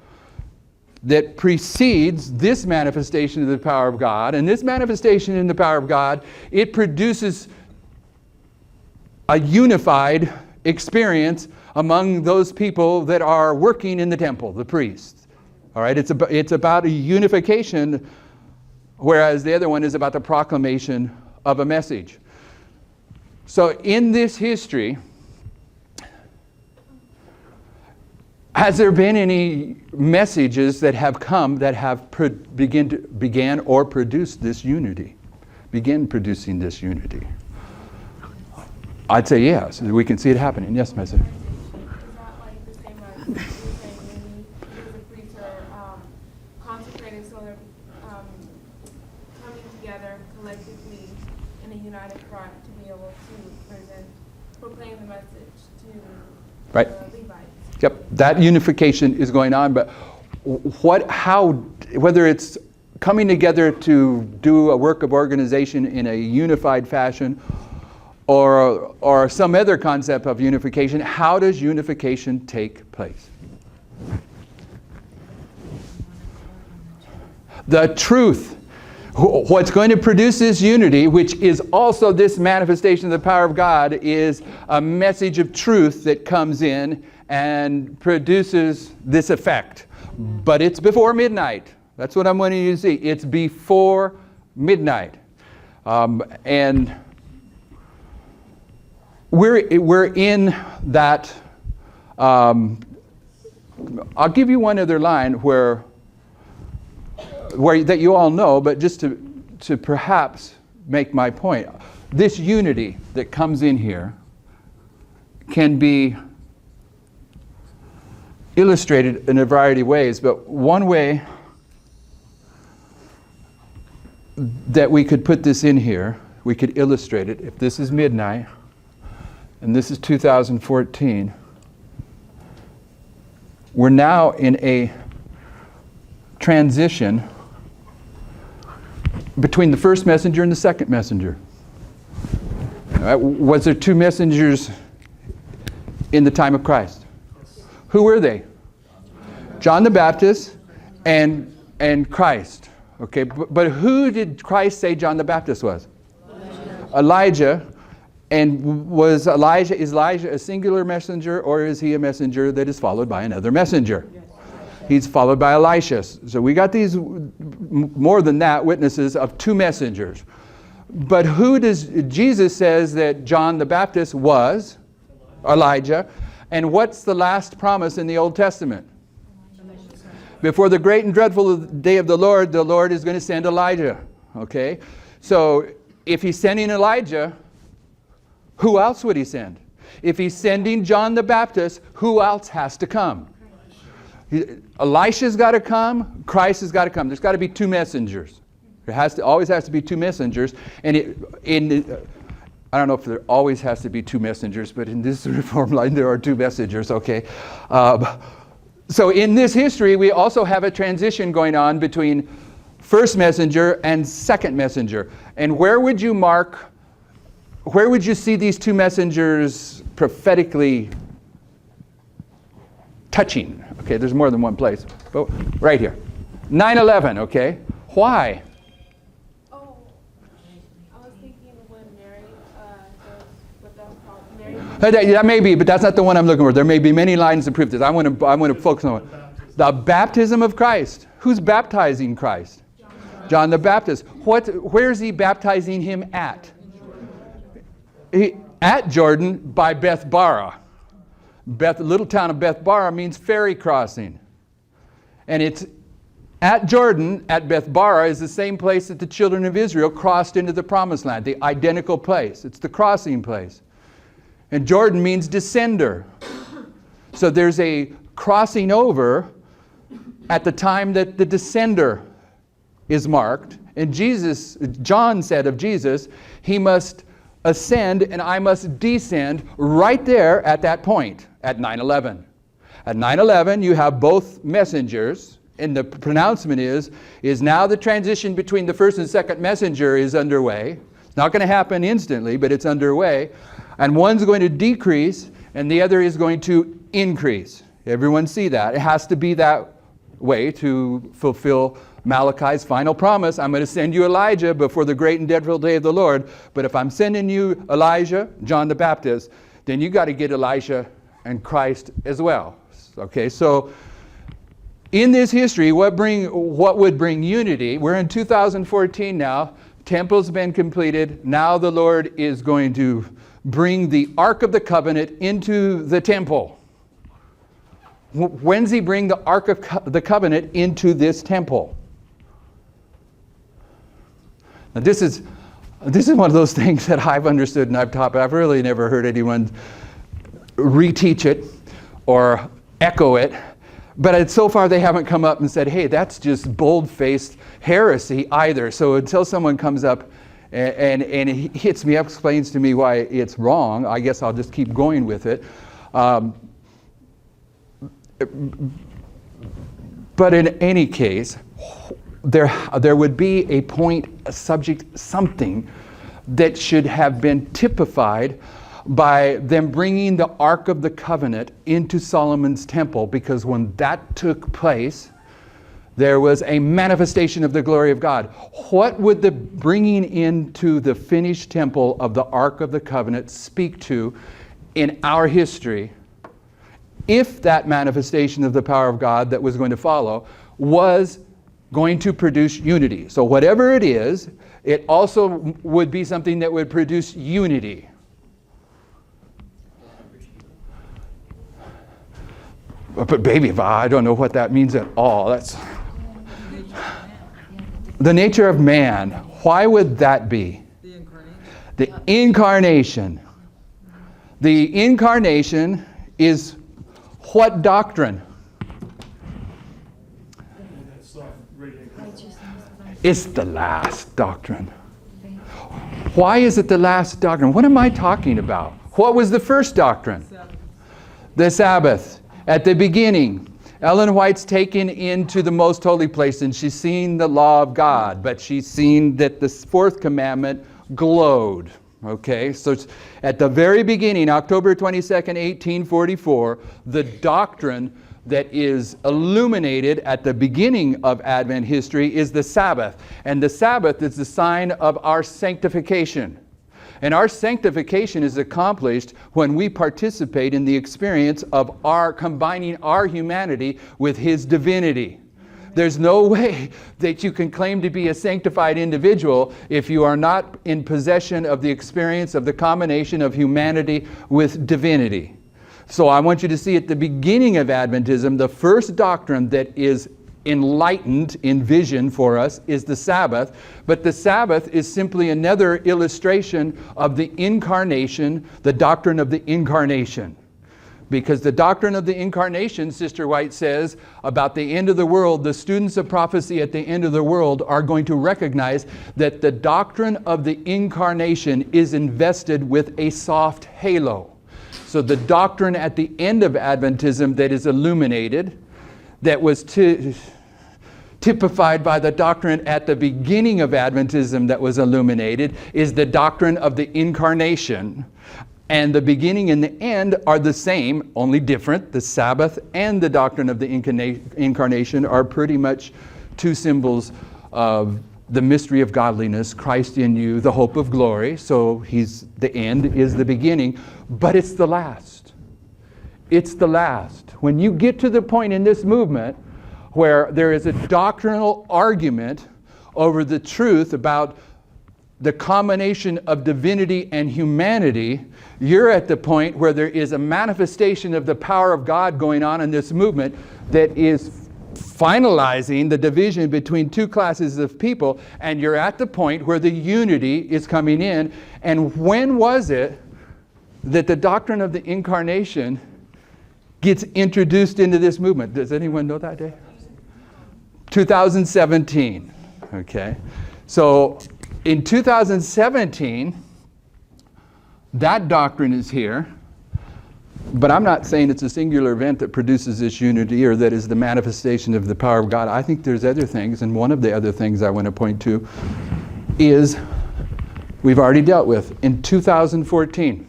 that precedes this manifestation of the power of God. And this manifestation in the power of God, it produces a unified experience among those people that are working in the temple, the priests. All right, it's about a unification, whereas the other one is about the proclamation of a message. So in this history, has there been any messages that have come that have began or produced this unity? Begin producing this unity? I'd say yes. We can see it happening. Yes, Mesa. Is that like the same as you were saying, maybe because the priests are consecrated, so they're coming together collectively in a united front to be able to proclaim the message to Right. the Levites? Yep, that unification is going on, but whether it's coming together to do a work of organization in a unified fashion or some other concept of unification, how does unification take place? The truth. What's going to produce this unity, which is also this manifestation of the power of God, is a message of truth that comes in and produces this effect. But it's before midnight. That's what I'm wanting you to see. It's before midnight. And we're in that. I'll give you one other line where that you all know, but just to perhaps make my point. This unity that comes in here can be illustrated in a variety of ways, but one way that we could put this in here, we could illustrate it. If this is midnight and this is 2014, we're now in a transition between the first messenger and the second messenger. Was there two messengers in the time of Christ? Who were they? John the Baptist and Christ. Okay, but who did Christ say John the Baptist was? Elijah. And is Elijah a singular messenger, or is he a messenger that is followed by another messenger? He's followed by Elisha. So we got these, more than that, witnesses of two messengers. But who does Jesus says that John the Baptist was? Elijah. And what's the last promise in the Old Testament? Before the great and dreadful day of the Lord is going to send Elijah. Okay? So if he's sending Elijah, who else would he send? If he's sending John the Baptist, who else has to come? Elisha's got to come. Christ has got to come. There's got to be two messengers. There always has to be two messengers. And I don't know if there always has to be two messengers, but in this reform line there are two messengers. Okay. So in this history, we also have a transition going on between first messenger and second messenger. And where would you see these two messengers prophetically touching? Okay, there's more than one place. But right here. 9/11, okay? Why? Oh, I was thinking when Mary does what that's called. Mary. That may be, but that's not the one I'm looking for. There may be many lines to prove this. I want to focus on it. The baptism of Christ. Who's baptizing Christ? John the Baptist. Where is he baptizing him at? At Jordan by Bethbara. Little town of Bethbara means ferry crossing. And it's at Jordan, at Bethbara, is the same place that the children of Israel crossed into the promised land, the identical place. It's the crossing place. And Jordan means descender. So there's a crossing over at the time that the descender is marked. And John said of Jesus, he must ascend and I must descend right there at that point, at 9/11. At 9/11, you have both messengers, and the pronouncement is now the transition between the first and second messenger is underway. It's not going to happen instantly, but it's underway. And one's going to decrease, and the other is going to increase. Everyone see that. It has to be that way to fulfill Malachi's final promise. I'm going to send you Elijah before the great and dreadful day of the Lord. But if I'm sending you Elijah, John the Baptist, then you got to get Elijah and Christ as well. Okay, so in this history, what would bring unity? We're in 2014 now. Temple's been completed. Now the Lord is going to bring the Ark of the Covenant into the temple. When's he bring the Ark of the Covenant into this temple? Now this is one of those things that I've understood and I've taught, but I've really never heard anyone reteach it or echo it. But so far they haven't come up and said, hey, that's just bold-faced heresy either. So until someone comes up and he hits me up, explains to me why it's wrong, I guess I'll just keep going with it. But in any case, there would be a point, a subject, something that should have been typified by them bringing the Ark of the Covenant into Solomon's temple, because when that took place, there was a manifestation of the glory of God. What would the bringing into the finished temple of the Ark of the Covenant speak to in our history, if that manifestation of the power of God that was going to follow was going to produce unity? So whatever it is, it also would be something that would produce unity. But baby, I don't know what that means at all. That's the nature of man. Why would that be? The incarnation. The incarnation is what doctrine? It's the last doctrine. Why is it the last doctrine? What am I talking about? What was the first doctrine? The Sabbath. At the beginning, Ellen White's taken into the most holy place and she's seen the law of God, but she's seen that the fourth commandment glowed. Okay, so at the very beginning, October 22nd, 1844, the doctrine that is illuminated at the beginning of Advent history is the Sabbath. And the Sabbath is the sign of our sanctification. And our sanctification is accomplished when we participate in the experience of our combining our humanity with His divinity. There's no way that you can claim to be a sanctified individual if you are not in possession of the experience of the combination of humanity with divinity. So I want you to see at the beginning of Adventism, the first doctrine that is enlightened in vision for us is the Sabbath. But the Sabbath is simply another illustration of the incarnation, the doctrine of the incarnation. Because the doctrine of the incarnation, Sister White says, about the end of the world, the students of prophecy at the end of the world are going to recognize that the doctrine of the incarnation is invested with a soft halo. So the doctrine at the end of Adventism that is illuminated, that was typified by the doctrine at the beginning of Adventism that was illuminated, is the doctrine of the incarnation. And the beginning and the end are the same, only different. The Sabbath and the doctrine of the incarnation are pretty much two symbols of the mystery of godliness, Christ in you, the hope of glory. So the end is the beginning, but it's the last. It's the last. When you get to the point in this movement where there is a doctrinal argument over the truth about the combination of divinity and humanity, you're at the point where there is a manifestation of the power of God going on in this movement that is finalizing the division between two classes of people, and you're at the point where the unity is coming in. And when was it that the doctrine of the incarnation gets introduced into this movement? Does anyone know that day? 2017. Okay. So in 2017, that doctrine is here, but I'm not saying it's a singular event that produces this unity or that is the manifestation of the power of God. I think there's other things, and one of the other things I want to point to is we've already dealt with in 2014.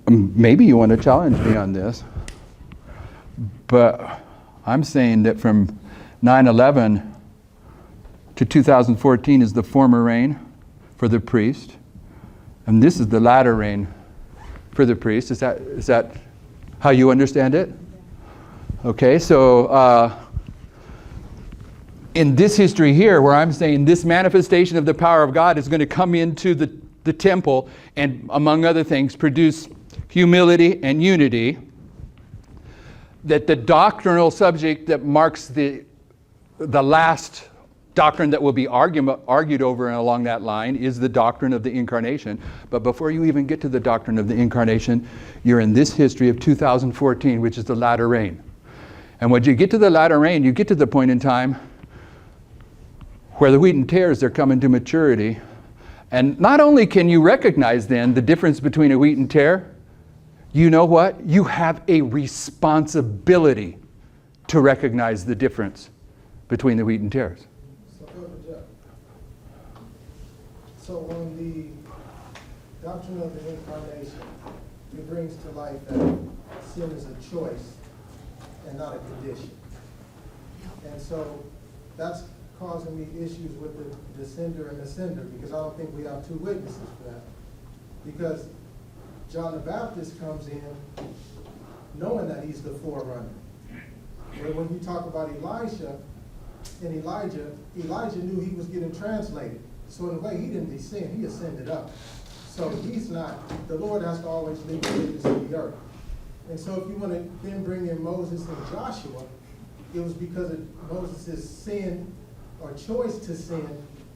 Maybe you want to challenge me on this, but I'm saying that from 9/11 to 2014 is the former reign for the priest, And this is the latter rain for the priest. Is that how you understand it? Okay, so in this history here, where I'm saying this manifestation of the power of God is going to come into the temple and, among other things, produce humility and unity, that the doctrinal subject that marks the last doctrine that will be argued over and along that line is the doctrine of the incarnation. But before you even get to the doctrine of the incarnation, you're in this history of 2014, which is the latter rain. And when you get to the latter rain, you get to the point in time where the wheat and tares, they're coming to maturity. And not only can you recognize then the difference between a wheat and tare, you know what? You have a responsibility to recognize the difference between the wheat and tares. So on the doctrine of the incarnation, it brings to light that sin is a choice and not a condition. And so that's causing me issues with the descender and ascender, because I don't think we have two witnesses for that. Because John the Baptist comes in knowing that he's the forerunner. But when you talk about Elisha and Elijah knew he was getting translated. So in a way, he didn't descend, he ascended up. So he's not, the Lord has to always leave a witness in the earth. And so if you want to then bring in Moses and Joshua, it was because of Moses' sin or choice to sin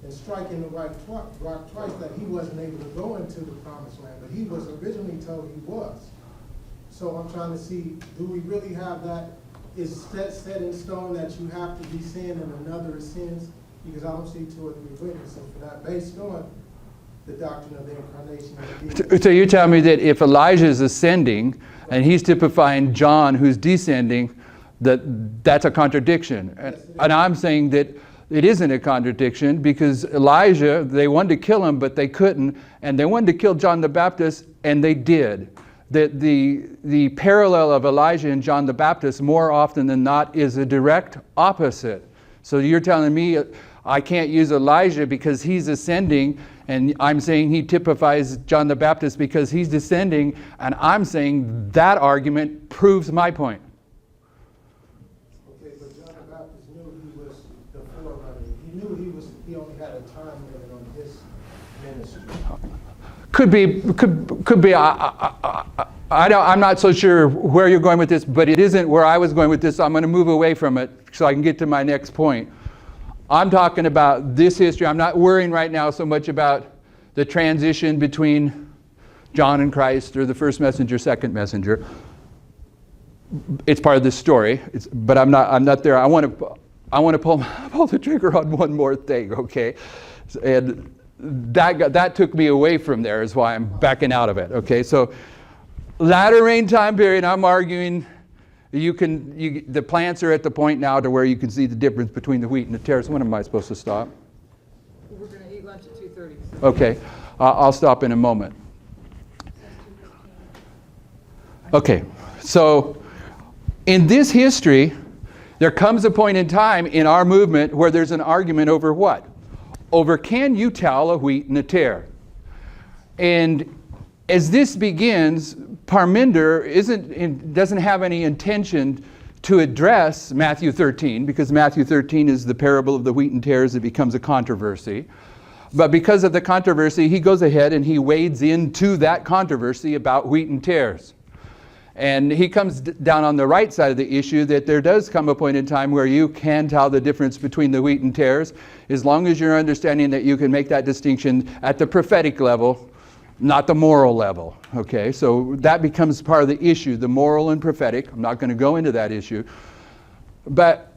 and striking the right rock twice that he wasn't able to go into the promised land. But he was originally told he was. So I'm trying to see, do we really have that? Is set in stone that you have to descend and another ascends? Because I don't see two or three witnesses for that based on the doctrine of the incarnation. So you're telling me that if Elijah is ascending and he's typifying John who's descending, that's a contradiction. And I'm saying that it isn't a contradiction, because Elijah, they wanted to kill him, but they couldn't. And they wanted to kill John the Baptist, and they did. The parallel of Elijah and John the Baptist more often than not is a direct opposite. So you're telling me I can't use Elijah because he's ascending, and I'm saying he typifies John the Baptist because he's descending, and I'm saying that argument proves my point. Okay, but John the Baptist knew he was the forerunner. He knew he only had a time limit on his ministry. Could be. I'm not so sure where you're going with this, but it isn't where I was going with this. I'm going to move away from it so I can get to my next point. I'm talking about this history. I'm not worrying right now so much about the transition between John and Christ, or the first messenger, second messenger. It's part of this story, but I'm not there. I want to pull the trigger on one more thing, okay? And that took me away from there, is why I'm backing out of it. Okay, so latter rain time period, I'm arguing the plants are at the point now to where you can see the difference between the wheat and the tares. When am I supposed to stop? We're going to eat lunch at 2:30. Okay, I'll stop in a moment. Okay, so in this history, there comes a point in time in our movement where there's an argument over what? Over can you tell a wheat and a tare? And as this begins, Pippenger doesn't have any intention to address Matthew 13, because Matthew 13 is the parable of the wheat and tares. It becomes a controversy. But because of the controversy, he goes ahead and he wades into that controversy about wheat and tares. And he comes down on the right side of the issue that there does come a point in time where you can tell the difference between the wheat and tares, as long as you're understanding that you can make that distinction at the prophetic level, not the moral level. Okay, so that becomes part of the issue, the moral and prophetic. I'm not going to go into that issue. But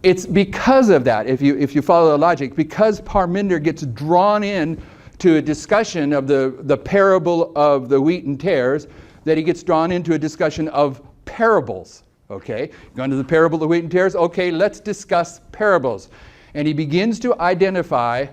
it's because of that, if you follow the logic, because Pippenger gets drawn in to a discussion of the parable of the wheat and tares, that he gets drawn into a discussion of parables. Okay, going to the parable of the wheat and tares. Okay, let's discuss parables. And he begins to identify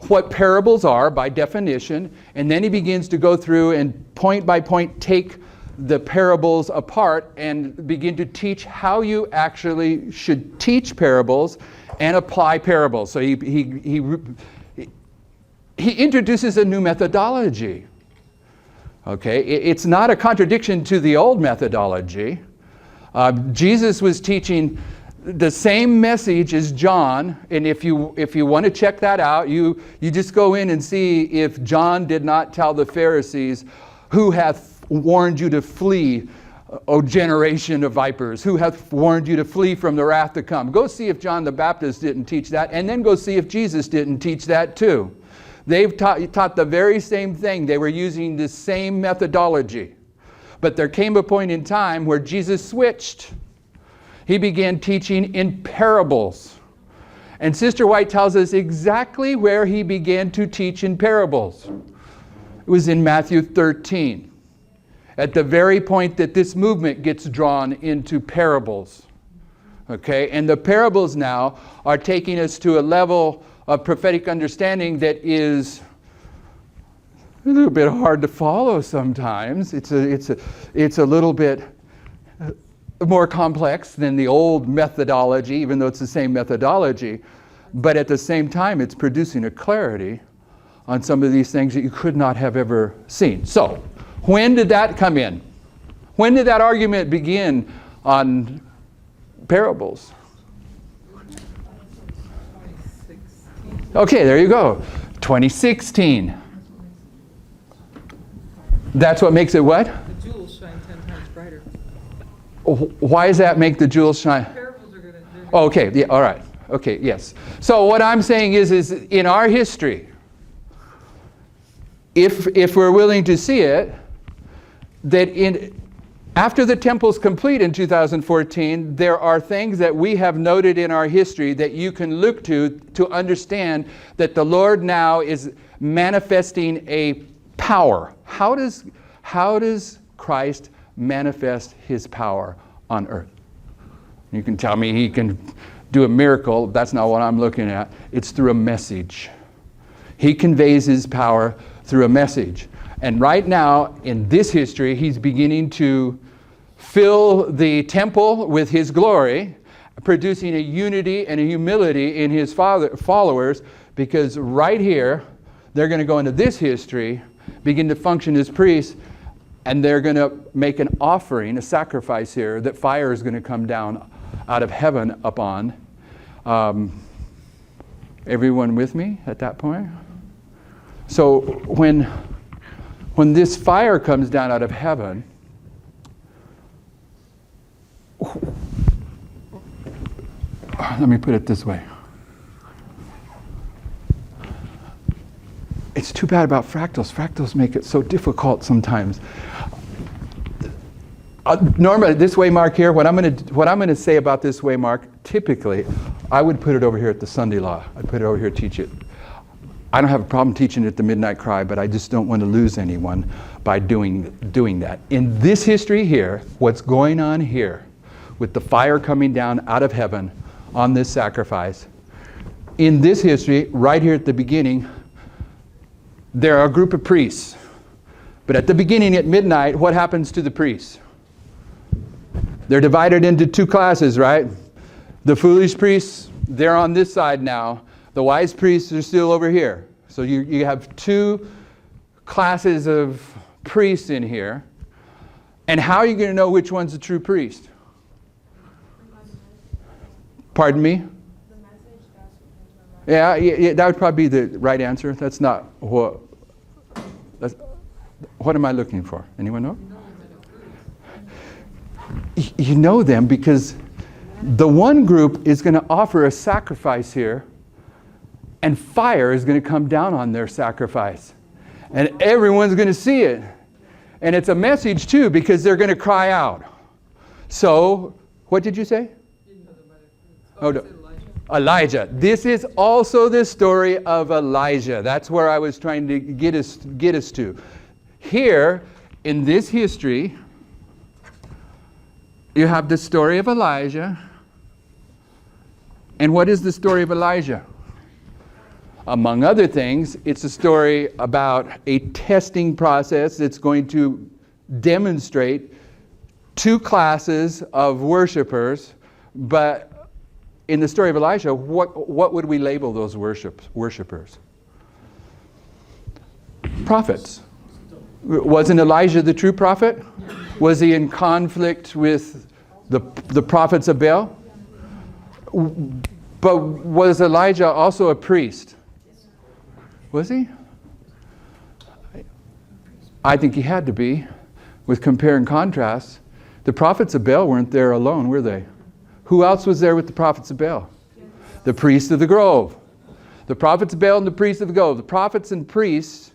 what parables are by definition, and then he begins to go through and point by point take the parables apart and begin to teach how you actually should teach parables and apply parables. So he introduces a new methodology. Okay, it's not a contradiction to the old methodology. Jesus was teaching the same message as John, and if you want to check that out, you just go in and see if John did not tell the Pharisees, "Who hath warned you to flee, O generation of vipers? Who hath warned you to flee from the wrath to come?" Go see if John the Baptist didn't teach that, and then go see if Jesus didn't teach that too. They've taught the very same thing. They were using the same methodology. But there came a point in time where Jesus switched. He began teaching in parables. And Sister White tells us exactly where he began to teach in parables. It was in Matthew 13, at the very point that this movement gets drawn into parables. Okay, and the parables now are taking us to a level of prophetic understanding that is a little bit hard to follow sometimes. It's a little bit more complex than the old methodology, even though it's the same methodology. But at the same time, it's producing a clarity on some of these things that you could not have ever seen. So, when did that come in? When did that argument begin on parables? 2016. Okay, there you go. 2016. That's what makes it what? The jewels shine 10 times brighter. Why does that make the jewels shine? Parables are going to... Oh, okay, yeah, all right. Okay, yes. So what I'm saying is in our history, if we're willing to see it, that after the temple's complete in 2014, there are things that we have noted in our history that you can look to understand that the Lord now is manifesting a power. How does Christ manifest his power on earth? You can tell me he can do a miracle. That's not what I'm looking at. It's through a message. He conveys his power through a message. And right now, in this history, he's beginning to fill the temple with his glory, producing a unity and a humility in his followers, because right here, they're going to go into this history, begin to function as priests, and they're going to make an offering, a sacrifice here, that fire is going to come down out of heaven upon. Everyone with me at that point? So when this fire comes down out of heaven, let me put it this way. It's too bad about fractals. Fractals make it so difficult sometimes. Normally, this waymark here, what I'm going to say about this waymark, typically, I would put it over here at the Sunday Law. I'd put it over here, teach it. I don't have a problem teaching it at the Midnight Cry, but I just don't want to lose anyone by doing that. In this history here, what's going on here, with the fire coming down out of heaven on this sacrifice, in this history, right here at the beginning, there are a group of priests. But at the beginning, at midnight, what happens to the priests? They're divided into two classes, right? The foolish priests, they're on this side now. The wise priests are still over here. So you have two classes of priests in here. And how are you going to know which one's a true priest? Pardon me? Yeah, that would probably be the right answer. That's not what am I looking for? Anyone know? You know them because the one group is going to offer a sacrifice here, and fire is going to come down on their sacrifice. And everyone's going to see it. And it's a message too, because they're going to cry out. So, what did you say? Oh, no. Elijah. This is also the story of Elijah. That's where I was trying to get us to. Here, in this history, you have the story of Elijah. And what is the story of Elijah? Among other things, it's a story about a testing process that's going to demonstrate two classes of worshipers. But in the story of Elijah, what would we label those worshipers? prophets. Wasn't Elijah the true prophet? Was he in conflict with the prophets of Baal? But was Elijah also a priest? Was he? I think he had to be. With compare and contrast, the prophets of Baal weren't there alone, were they? Who else was there with the prophets of Baal? The priests of the grove. The prophets of Baal and the priests of the grove. The prophets and priests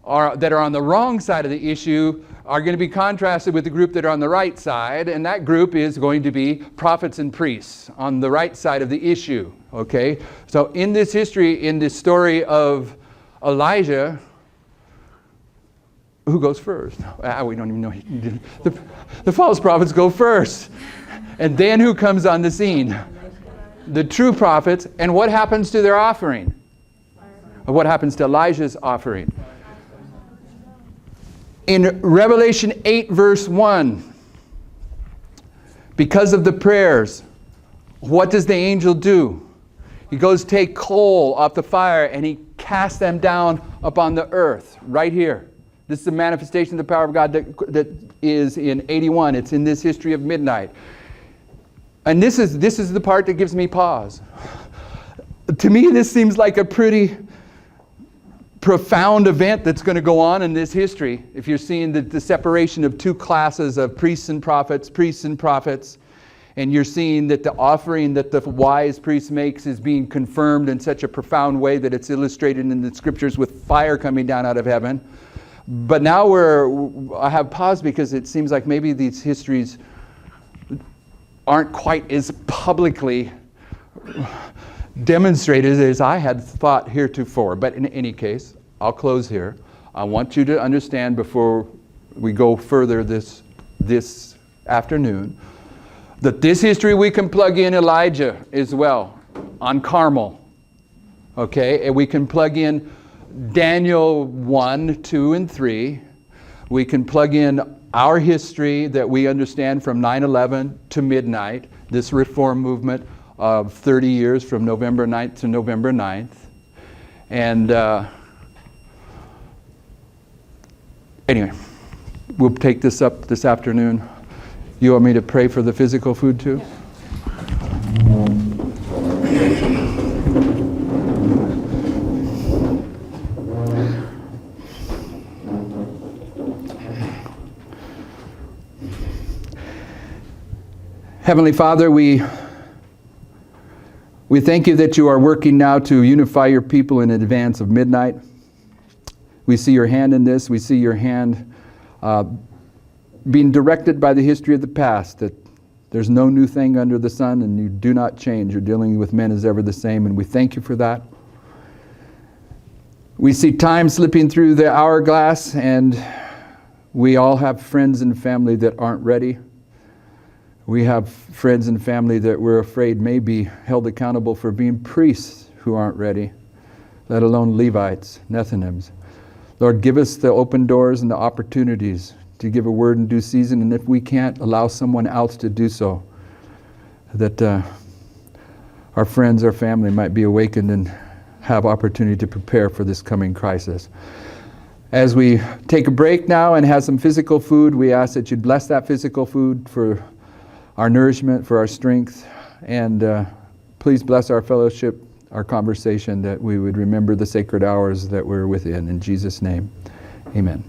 that are on the wrong side of the issue are going to be contrasted with the group that are on the right side, and that group is going to be prophets and priests on the right side of the issue. Okay? So in this history, in this story of Elijah, who goes first? We don't even know. The false prophets go first. And then who comes on the scene? The true prophets. And what happens to their offering? What happens to Elijah's offering? In Revelation 8 verse 1, because of the prayers, what does the angel do? He goes take coal off the fire and he casts them down upon the earth, right here. This is a manifestation of the power of God that is in 81. It's in this history of midnight. And this is the part that gives me pause. To me, this seems like a pretty profound event that's going to go on in this history. If you're seeing the separation of two classes of priests and prophets, and you're seeing that the offering that the wise priest makes is being confirmed in such a profound way that it's illustrated in the scriptures with fire coming down out of heaven. But now I have paused because it seems like maybe these histories aren't quite as publicly demonstrated as I had thought heretofore. But in any case, I'll close here. I want you to understand before we go further this afternoon that this history we can plug in Elijah as well on Carmel. Okay? And we can plug in Daniel 1, 2, and 3. We can plug in our history that we understand from 9/11 to midnight, this reform movement of 30 years from November 9th to November 9th. And anyway, we'll take this up this afternoon. You want me to pray for the physical food too? Heavenly Father, we thank you that you are working now to unify your people in advance of midnight. We see your hand in this. We see your hand being directed by the history of the past, that there's no new thing under the sun and you do not change. You're dealing with men as ever the same, and we thank you for that. We see time slipping through the hourglass, and we all have friends and family that aren't ready. We have friends and family that we're afraid may be held accountable for being priests who aren't ready, let alone Levites, Nethinims. Lord, give us the open doors and the opportunities to give a word in due season, and if we can't, allow someone else to do so, that our friends, our family might be awakened and have opportunity to prepare for this coming crisis. As we take a break now and have some physical food, we ask that you'd bless that physical food for our nourishment, for our strength, and please bless our fellowship, our conversation, that we would remember the sacred hours that we're within. In Jesus' name, amen.